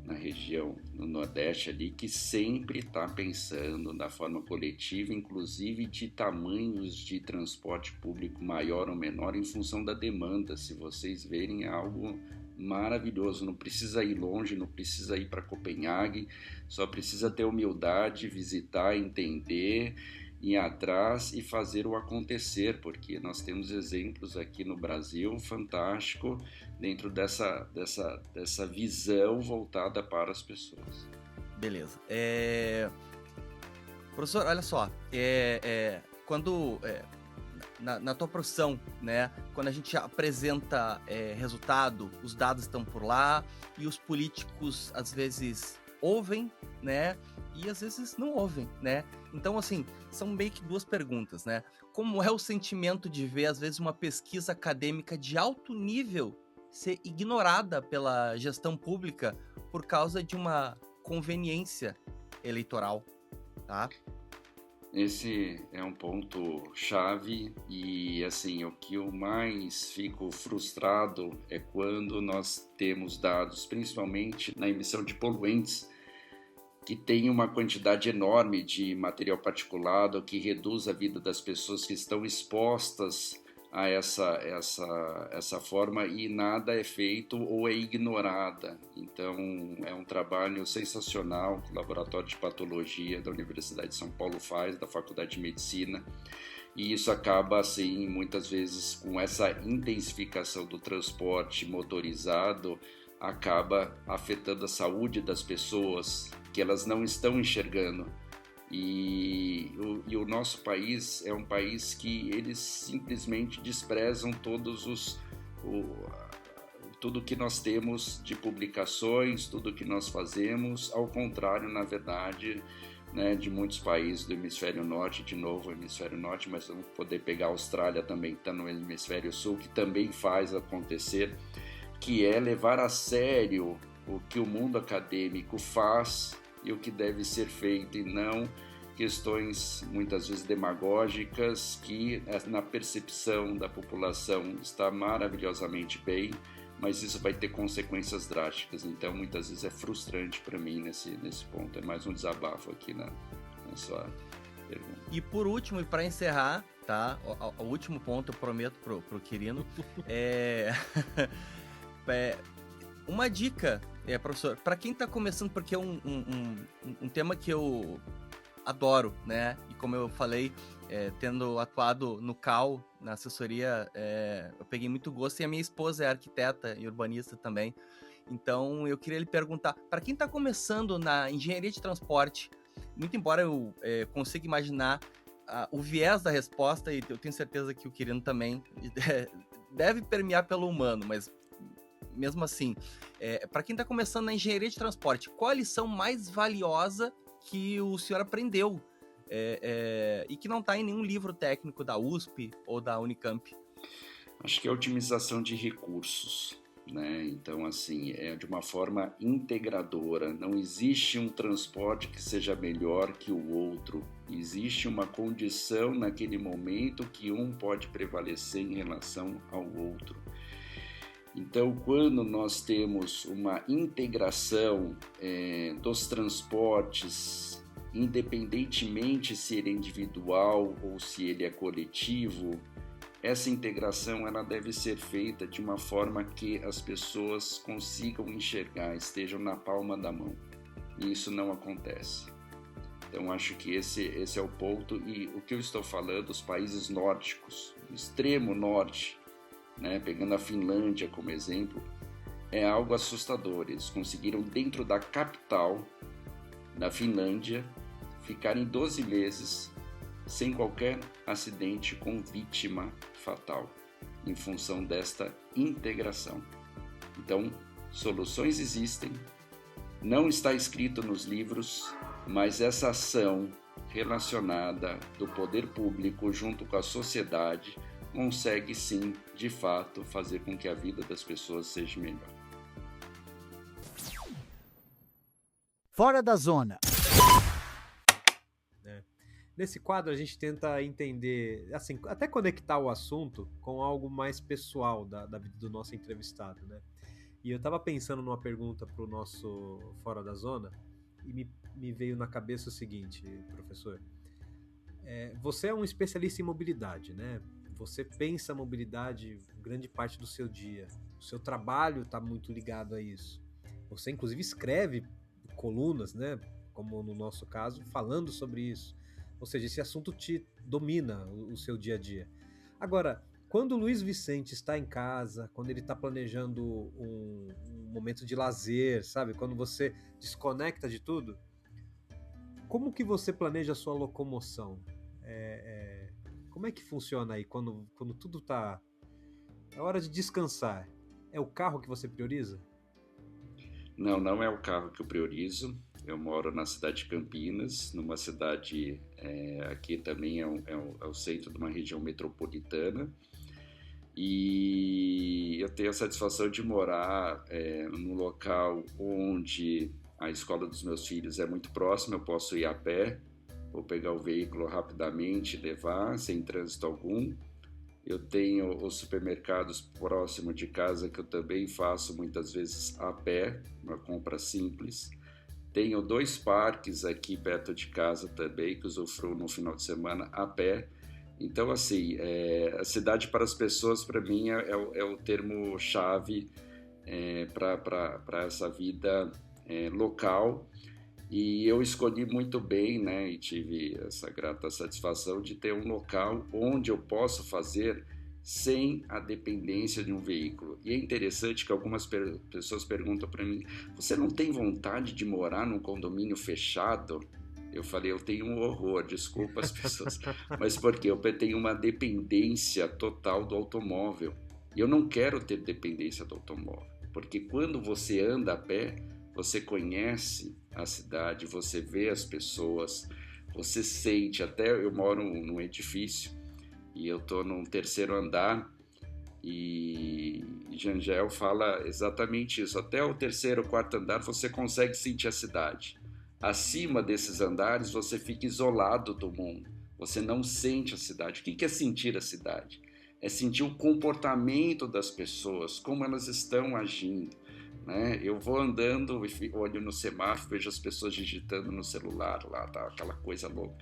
Speaker 4: na região, no Nordeste ali, que sempre está pensando da forma coletiva, inclusive de tamanhos de transporte público maior ou menor em função da demanda. Se vocês verem, é algo maravilhoso, não precisa ir longe, não precisa ir para Copenhague, só precisa ter humildade, visitar, entender, ir atrás e fazer o acontecer, porque nós temos exemplos aqui no Brasil fantástico dentro dessa visão voltada para as pessoas.
Speaker 3: Beleza. Professor, olha só, quando na tua profissão, né, quando a gente apresenta resultado, os dados estão por lá e os políticos às vezes ouvem, né, e às vezes não ouvem, né? Então, assim, são meio que duas perguntas, né? Como é o sentimento de ver, às vezes, uma pesquisa acadêmica de alto nível ser ignorada pela gestão pública por causa de uma conveniência eleitoral, tá?
Speaker 4: Esse é um ponto chave e, assim, o que eu mais fico frustrado é quando nós temos dados, principalmente na emissão de poluentes, que tem uma quantidade enorme de material particulado que reduz a vida das pessoas que estão expostas a essa forma e nada é feito ou é ignorada. Então é um trabalho sensacional que o Laboratório de Patologia da Universidade de São Paulo faz, da Faculdade de Medicina, e isso acaba, assim, muitas vezes com essa intensificação do transporte motorizado, acaba afetando a saúde das pessoas, que elas não estão enxergando. E o nosso país é um país que eles simplesmente desprezam tudo que nós temos de publicações, tudo que nós fazemos, ao contrário, na verdade, né, de muitos países do hemisfério norte, de novo, hemisfério norte, mas vamos poder pegar a Austrália também, que está no hemisfério sul, que também faz acontecer, que é levar a sério o que o mundo acadêmico faz e o que deve ser feito, e não questões muitas vezes demagógicas que na percepção da população está maravilhosamente bem, mas isso vai ter consequências drásticas. Então muitas vezes é frustrante para mim nesse ponto. É mais um desabafo aqui na sua pergunta.
Speaker 3: E por último, e para encerrar, tá? O último ponto, eu prometo pro Quirino, uma dica, professor, para quem está começando, porque é um tema que eu adoro, né? E como eu falei, tendo atuado no CAU, na assessoria, eu peguei muito gosto, e a minha esposa é arquiteta e urbanista também. Então, eu queria lhe perguntar, para quem está começando na engenharia de transporte, muito embora eu consiga imaginar o viés da resposta, e eu tenho certeza que o Quirino também deve permear pelo humano, mas mesmo assim, para quem está começando na engenharia de transporte, qual a lição mais valiosa que o senhor aprendeu e que não está em nenhum livro técnico da USP ou da Unicamp?
Speaker 4: Acho que é a otimização de recursos, né? Então, assim, é de uma forma integradora. Não existe um transporte que seja melhor que o outro. Existe uma condição naquele momento que um pode prevalecer em relação ao outro. Então, quando nós temos uma integração dos transportes, independentemente se ele é individual ou se ele é coletivo, essa integração ela deve ser feita de uma forma que as pessoas consigam enxergar, estejam na palma da mão. E isso não acontece. Então, acho que esse é o ponto. E o que eu estou falando, os países nórdicos, o extremo norte, né, pegando a Finlândia como exemplo, é algo assustador. Eles conseguiram, dentro da capital da Finlândia, ficarem 12 meses sem qualquer acidente com vítima fatal, em função desta integração. Então, soluções existem, não está escrito nos livros, mas essa ação relacionada do poder público junto com a sociedade consegue sim, de fato, fazer com que a vida das pessoas seja melhor.
Speaker 7: Fora da zona.
Speaker 2: Nesse quadro a gente tenta entender, assim, até conectar o assunto com algo mais pessoal da vida do nosso entrevistado, né? E eu estava pensando numa pergunta para o nosso Fora da Zona e me veio na cabeça o seguinte, professor. Você é um especialista em mobilidade, né? Você pensa a mobilidade grande parte do seu dia. O seu trabalho está muito ligado a isso. Você, inclusive, escreve colunas, né? Como no nosso caso, falando sobre isso. Ou seja, esse assunto te domina o seu dia a dia. Agora, quando o Luiz Vicente está em casa, quando ele está planejando um momento de lazer, sabe? Quando você desconecta de tudo, como que você planeja a sua locomoção? Como é que funciona aí quando tudo tá... É hora de descansar. É o carro que você prioriza?
Speaker 4: Não é o carro que eu priorizo. Eu moro na cidade de Campinas, numa cidade, aqui também é o centro de uma região metropolitana. E eu tenho a satisfação de morar num local onde a escola dos meus filhos é muito próxima, eu posso ir a pé, vou pegar o veículo rapidamente, levar, sem trânsito algum. Eu tenho os supermercados próximo de casa, que eu também faço muitas vezes a pé, uma compra simples. Tenho 2 parques aqui perto de casa também, que usufruo no final de semana a pé. Então, assim, a cidade para as pessoas, para mim, é o termo-chave para essa vida local. E eu escolhi muito bem, né, e tive essa grata satisfação de ter um local onde eu posso fazer sem a dependência de um veículo. E é interessante que algumas pessoas perguntam para mim, você não tem vontade de morar num condomínio fechado? Eu falei, eu tenho um horror, desculpa as pessoas, mas porque eu tenho uma dependência total do automóvel. E eu não quero ter dependência do automóvel, porque quando você anda a pé, você conhece a cidade, você vê as pessoas, você sente, até eu moro num edifício e eu estou num 3º andar e Jangel fala exatamente isso, até o 3º, 4º andar você consegue sentir a cidade. Acima desses andares você fica isolado do mundo, você não sente a cidade. O que é sentir a cidade? É sentir o comportamento das pessoas, como elas estão agindo, né? Eu vou andando, olho no semáforo, vejo as pessoas digitando no celular lá, tá, aquela coisa louca.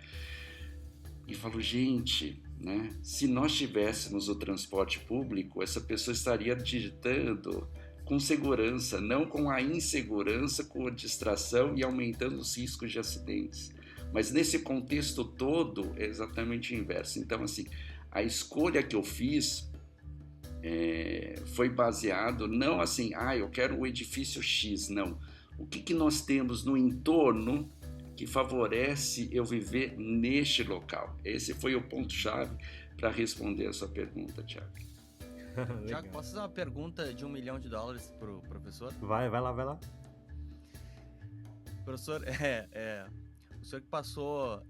Speaker 4: E falo, gente, né? Se nós tivéssemos o transporte público, essa pessoa estaria digitando com segurança, não com a insegurança, com a distração e aumentando os riscos de acidentes. Mas nesse contexto todo é exatamente o inverso. Então, assim, a escolha que eu fiz foi baseado não assim, eu quero o edifício X, não. O que nós temos no entorno que favorece eu viver neste local? Esse foi o ponto-chave para responder a sua pergunta, Thiago.
Speaker 3: Thiago, posso fazer uma pergunta de $1 milhão pro professor?
Speaker 2: Vai lá.
Speaker 3: Professor, o senhor que passou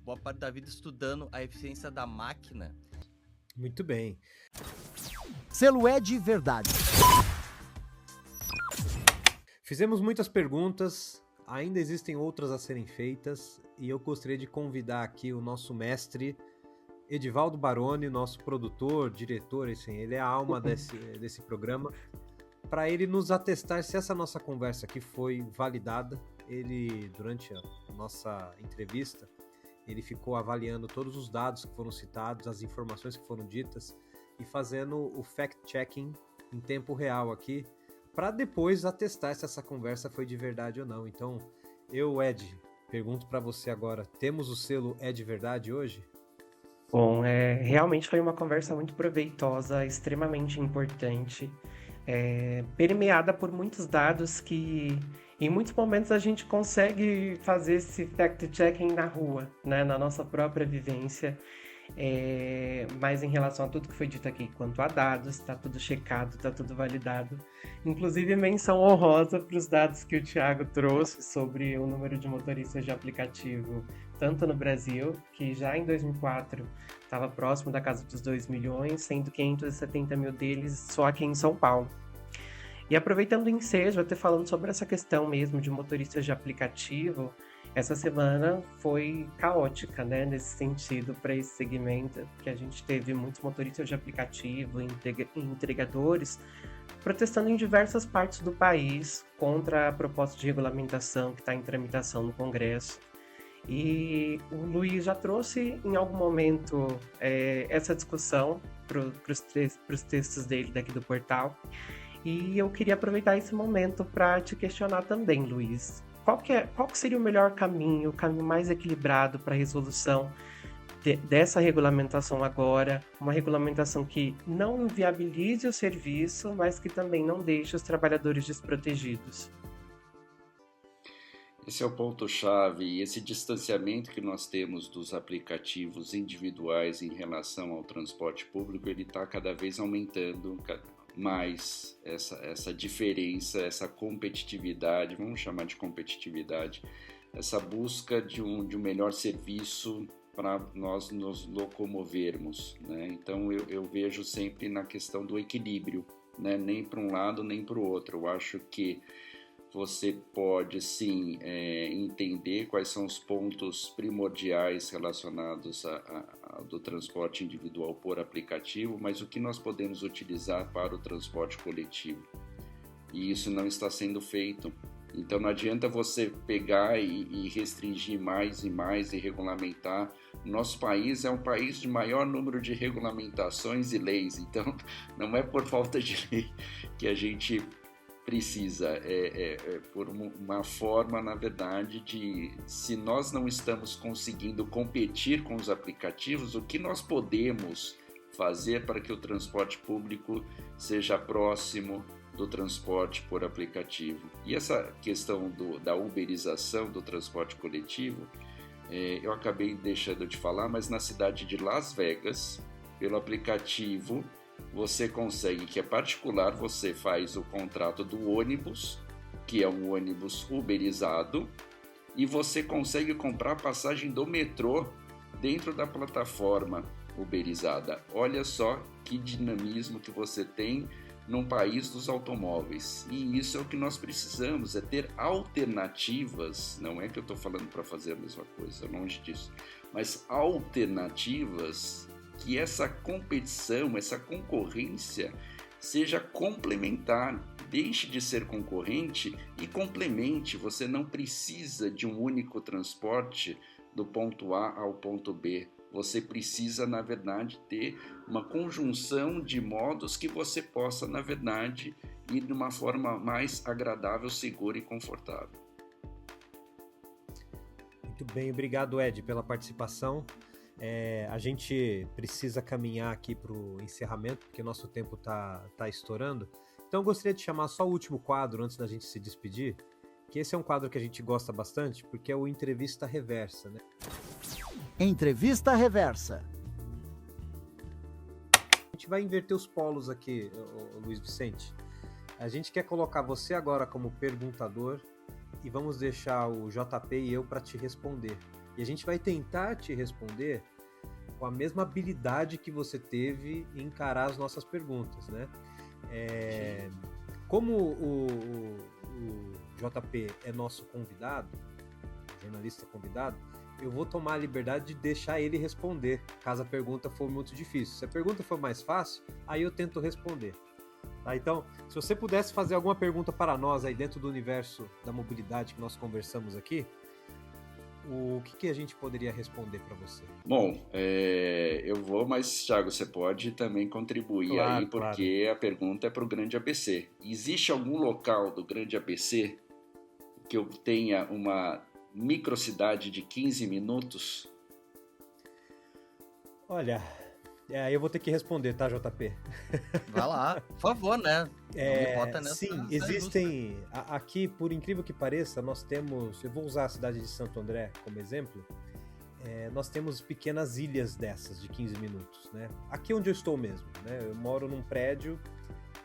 Speaker 3: boa parte da vida estudando a eficiência da máquina.
Speaker 2: Muito bem.
Speaker 7: Selo é de verdade.
Speaker 2: Fizemos muitas perguntas, ainda existem outras a serem feitas, e eu gostaria de convidar aqui o nosso mestre Edivaldo Baroni, nosso produtor, diretor, assim, ele é a alma desse programa, para ele nos atestar se essa nossa conversa aqui foi validada. Ele, durante a nossa entrevista, ele ficou avaliando todos os dados que foram citados, as informações que foram ditas e fazendo o fact-checking em tempo real aqui, para depois atestar se essa conversa foi de verdade ou não. Então, Ed, pergunto para você agora, temos o selo É de Verdade hoje?
Speaker 8: Bom, realmente foi uma conversa muito proveitosa, extremamente importante, permeada por muitos dados que em muitos momentos a gente consegue fazer esse fact-checking na rua, né, na nossa própria vivência, mas em relação a tudo que foi dito aqui, quanto a dados, está tudo checado, está tudo validado. Inclusive menção honrosa para os dados que o Thiago trouxe sobre o número de motoristas de aplicativo, tanto no Brasil, que já em 2004 estava próximo da casa dos 2 milhões, sendo 570 mil deles só aqui em São Paulo. E aproveitando o ensejo, até falando sobre essa questão mesmo de motoristas de aplicativo, essa semana foi caótica, né, nesse sentido, para esse segmento, que a gente teve muitos motoristas de aplicativo, entregadores, protestando em diversas partes do país contra a proposta de regulamentação que está em tramitação no Congresso. E o Luiz já trouxe em algum momento essa discussão para os textos dele daqui do portal. E eu queria aproveitar esse momento para te questionar também, Luiz. Qual que seria o melhor caminho, o caminho mais equilibrado para a resolução dessa regulamentação agora? Uma regulamentação que não inviabilize o serviço, mas que também não deixe os trabalhadores desprotegidos.
Speaker 4: Esse é o ponto-chave, e esse distanciamento que nós temos dos aplicativos individuais em relação ao transporte público, ele está cada vez aumentando mais essa diferença, essa competitividade, vamos chamar de competitividade, essa busca de um melhor serviço para nós nos locomovermos, né? Então eu vejo sempre na questão do equilíbrio, né? Nem para um lado nem para o outro. Eu acho que você pode sim entender quais são os pontos primordiais relacionados do transporte individual por aplicativo, mas o que nós podemos utilizar para o transporte coletivo. E isso não está sendo feito. Então não adianta você pegar e restringir mais e mais e regulamentar. Nosso país é um país de maior número de regulamentações e leis, então não é por falta de lei que a gente precisa, por uma forma, na verdade, de se nós não estamos conseguindo competir com os aplicativos, o que nós podemos fazer para que o transporte público seja próximo do transporte por aplicativo. E essa questão da uberização do transporte coletivo, eu acabei deixando de falar, mas na cidade de Las Vegas, pelo aplicativo, você consegue, que é particular, você faz o contrato do ônibus, que é um ônibus uberizado, e você consegue comprar a passagem do metrô dentro da plataforma uberizada. Olha só que dinamismo que você tem num país dos automóveis. E isso é o que nós precisamos, é ter alternativas. Não é que eu estou falando para fazer a mesma coisa, longe disso, mas alternativas que essa competição, essa concorrência seja complementar, deixe de ser concorrente e complemente. Você não precisa de um único transporte do ponto A ao ponto B. Você precisa, na verdade, ter uma conjunção de modos que você possa, na verdade, ir de uma forma mais agradável, segura e confortável.
Speaker 2: Muito bem, obrigado, Ed, pela participação. A gente precisa caminhar aqui para o encerramento, porque nosso tempo tá estourando. Então eu gostaria de chamar só o último quadro antes da gente se despedir, que esse é um quadro que a gente gosta bastante, porque é o Entrevista Reversa, né?
Speaker 7: Entrevista Reversa.
Speaker 2: A gente vai inverter os polos aqui, Luiz Vicente. A gente quer colocar você agora como perguntador e vamos deixar o JP e eu para te responder. E a gente vai tentar te responder com a mesma habilidade que você teve em encarar as nossas perguntas, né? Como o JP é nosso convidado, jornalista convidado, eu vou tomar a liberdade de deixar ele responder, caso a pergunta for muito difícil. Se a pergunta for mais fácil, aí eu tento responder. Tá? Então, se você pudesse fazer alguma pergunta para nós aí dentro do universo da mobilidade que nós conversamos aqui, o que a gente poderia responder para você?
Speaker 4: Bom, eu vou, mas Thiago, você pode também contribuir, claro, aí, porque claro. A pergunta é para o Grande ABC. Existe algum local do Grande ABC que eu tenha uma microcidade de 15 minutos?
Speaker 2: Olha, eu vou ter que responder, tá, JP?
Speaker 3: Vai lá, por favor, né? Não me bota nessa.
Speaker 2: Sim, existem. Aqui, por incrível que pareça, nós temos. Eu vou usar a cidade de Santo André como exemplo. Nós temos pequenas ilhas dessas de 15 minutos, né? Aqui onde eu estou mesmo, né? Eu moro num prédio,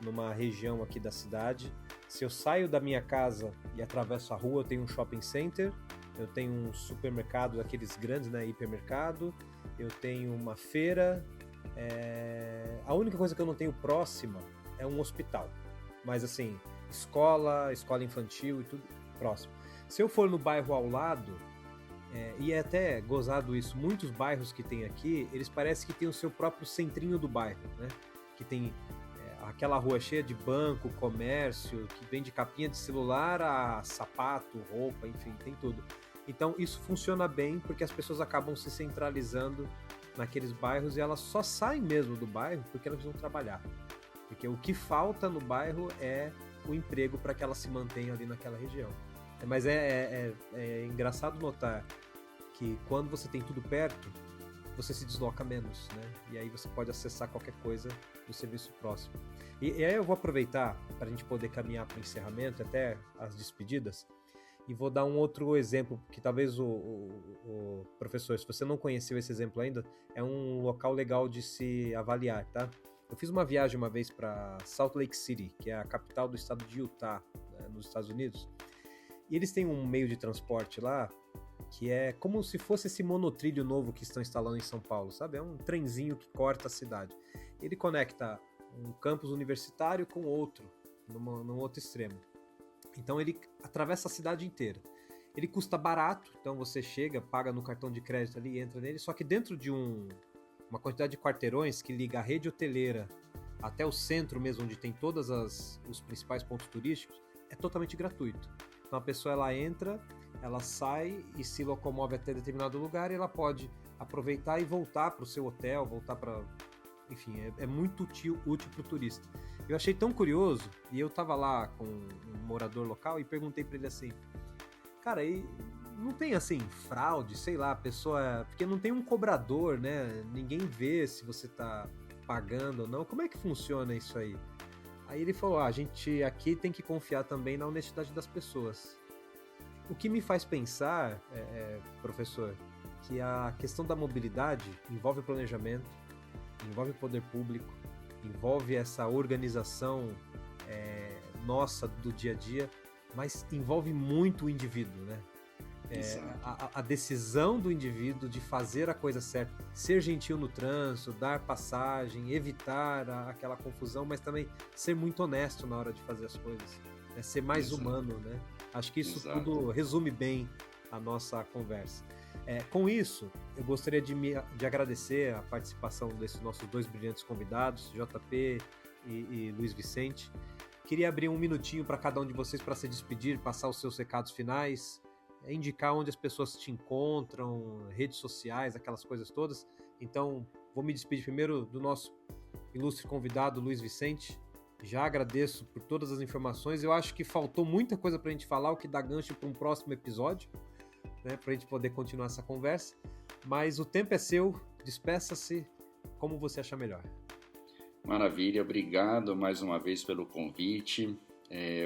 Speaker 2: numa região aqui da cidade. Se eu saio da minha casa e atravesso a rua, eu tenho um shopping center, eu tenho um supermercado daqueles grandes, né? Hipermercado, eu tenho uma feira. A única coisa que eu não tenho próxima é um hospital, mas assim, escola infantil e tudo próximo. Se eu for no bairro ao lado, e é até gozado isso, muitos bairros que tem aqui, eles parecem que tem o seu próprio centrinho do bairro, né? Que tem aquela rua cheia de banco, comércio, que vende capinha de celular a sapato, roupa, enfim, tem tudo. Então isso funciona bem porque as pessoas acabam se centralizando naqueles bairros e elas só saem mesmo do bairro porque elas vão trabalhar. Porque o que falta no bairro é o emprego para que elas se mantenham ali naquela região. Mas é engraçado notar que quando você tem tudo perto, você se desloca menos, né? E aí você pode acessar qualquer coisa no serviço próximo. E aí eu vou aproveitar para a gente poder caminhar para o encerramento, até as despedidas, e vou dar um outro exemplo, que talvez o professor, se você não conheceu esse exemplo ainda, é um local legal de se avaliar, tá? Eu fiz uma viagem uma vez para Salt Lake City, que é a capital do estado de Utah, né, nos Estados Unidos, e eles têm um meio de transporte lá que é como se fosse esse monotrilho novo que estão instalando em São Paulo, sabe? É um trenzinho que corta a cidade. Ele conecta um campus universitário com outro, num outro extremo. Então ele atravessa a cidade inteira. Ele custa barato, então você chega, paga no cartão de crédito ali e entra nele, só que dentro de uma quantidade de quarteirões que liga a rede hoteleira até o centro mesmo, onde tem todos os principais pontos turísticos, é totalmente gratuito. Então a pessoa ela entra, ela sai e se locomove até determinado lugar e ela pode aproveitar e voltar para o seu hotel, voltar para... Enfim, é muito útil para o turista. Eu achei tão curioso, e eu estava lá com um morador local e perguntei para ele assim, cara, e não tem assim fraude, sei lá, a pessoa... Porque não tem um cobrador, né? Ninguém vê se você está pagando ou não. Como é que funciona isso aí? Aí ele falou, a gente aqui tem que confiar também na honestidade das pessoas. O que me faz pensar, professor, que a questão da mobilidade envolve planejamento, envolve poder público, envolve essa organização nossa do dia a dia, mas envolve muito o indivíduo, né? A decisão do indivíduo de fazer a coisa certa, ser gentil no trânsito, dar passagem, evitar aquela confusão, mas também ser muito honesto na hora de fazer as coisas, né? Ser mais humano, né? Acho que isso tudo resume bem a nossa conversa. Com isso, eu gostaria de agradecer a participação desses nossos dois brilhantes convidados, JP e Luiz Vicente. Queria abrir um minutinho para cada um de vocês para se despedir, passar os seus recados finais, indicar onde as pessoas te encontram, redes sociais, aquelas coisas todas. Então, vou me despedir primeiro do nosso ilustre convidado, Luiz Vicente. Já agradeço por todas as informações. Eu acho que faltou muita coisa para a gente falar, o que dá gancho para um próximo episódio, né, para a gente poder continuar essa conversa. Mas o tempo é seu, despeça-se como você achar melhor.
Speaker 4: Maravilha, obrigado mais uma vez pelo convite.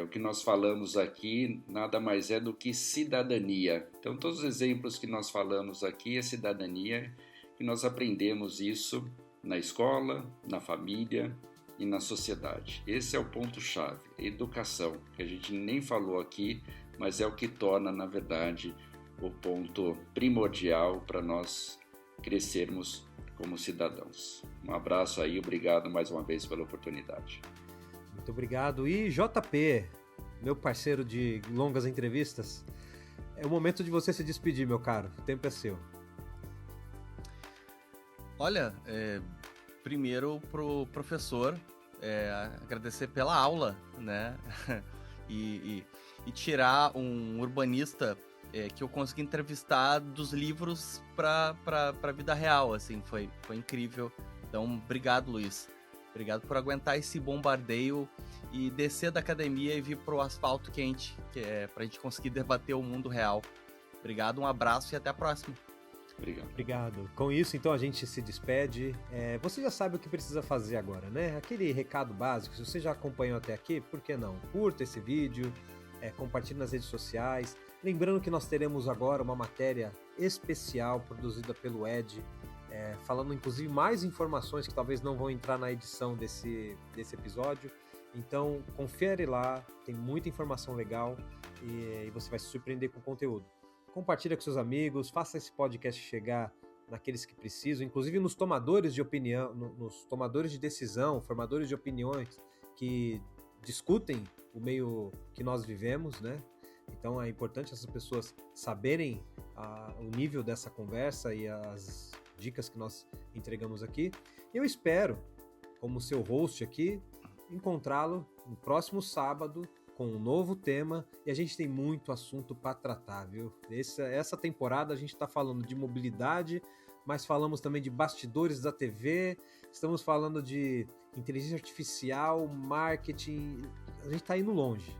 Speaker 4: O que nós falamos aqui nada mais é do que cidadania. Então, todos os exemplos que nós falamos aqui é cidadania, que nós aprendemos isso na escola, na família e na sociedade. Esse é o ponto-chave, educação, que a gente nem falou aqui, mas é o que torna, na verdade, o ponto primordial para nós crescermos como cidadãos. Um abraço aí, obrigado mais uma vez pela oportunidade.
Speaker 2: Muito obrigado. E JP, meu parceiro de longas entrevistas, é o momento de você se despedir, meu caro. O tempo é seu.
Speaker 3: Olha, primeiro pro professor, agradecer pela aula, né? e tirar um urbanista que eu consegui entrevistar dos livros para a vida real, assim, foi incrível. Então, obrigado, Luiz. Obrigado por aguentar esse bombardeio e descer da academia e vir pro asfalto quente, que é pra gente conseguir debater o mundo real. Obrigado, um abraço e até a próxima.
Speaker 2: Obrigado. Com isso, então, a gente se despede. Você já sabe o que precisa fazer agora, né? Aquele recado básico, se você já acompanhou até aqui, por que não? Curta esse vídeo, compartilhe nas redes sociais. Lembrando que nós teremos agora uma matéria especial produzida pelo Ed, falando inclusive mais informações que talvez não vão entrar na edição desse episódio. Então, confere lá, tem muita informação legal e você vai se surpreender com o conteúdo. Compartilha com seus amigos, faça esse podcast chegar naqueles que precisam, inclusive nos tomadores de opinião, nos tomadores de decisão, formadores de opiniões que discutem o meio que nós vivemos, né? Então é importante essas pessoas saberem o nível dessa conversa e as dicas que nós entregamos aqui. Eu espero, como seu host aqui, encontrá-lo no próximo sábado com um novo tema, e a gente tem muito assunto para tratar, viu? Essa temporada a gente está falando de mobilidade, mas falamos também de bastidores da TV, estamos falando de inteligência artificial, marketing, a gente está indo longe.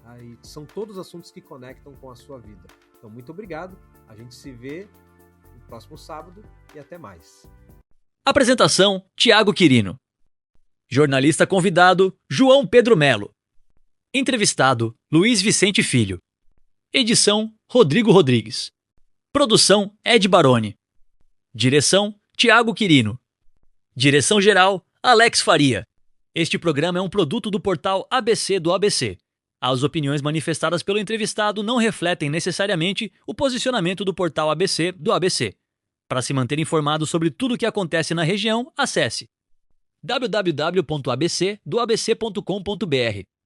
Speaker 2: Tá? E são todos assuntos que conectam com a sua vida. Então, muito obrigado, a gente se vê no próximo sábado e até mais.
Speaker 1: Apresentação: Tiago Quirino. Jornalista convidado: João Pedro Melo. Entrevistado: Luiz Vicente Filho. Edição: Rodrigo Rodrigues. Produção: Ed Baroni. Direção: Tiago Quirino. Direção-geral: Alex Faria. Este programa é um produto do portal ABC do ABC. As opiniões manifestadas pelo entrevistado não refletem necessariamente o posicionamento do portal ABC do ABC. Para se manter informado sobre tudo o que acontece na região, acesse www.abcdoabc.com.br.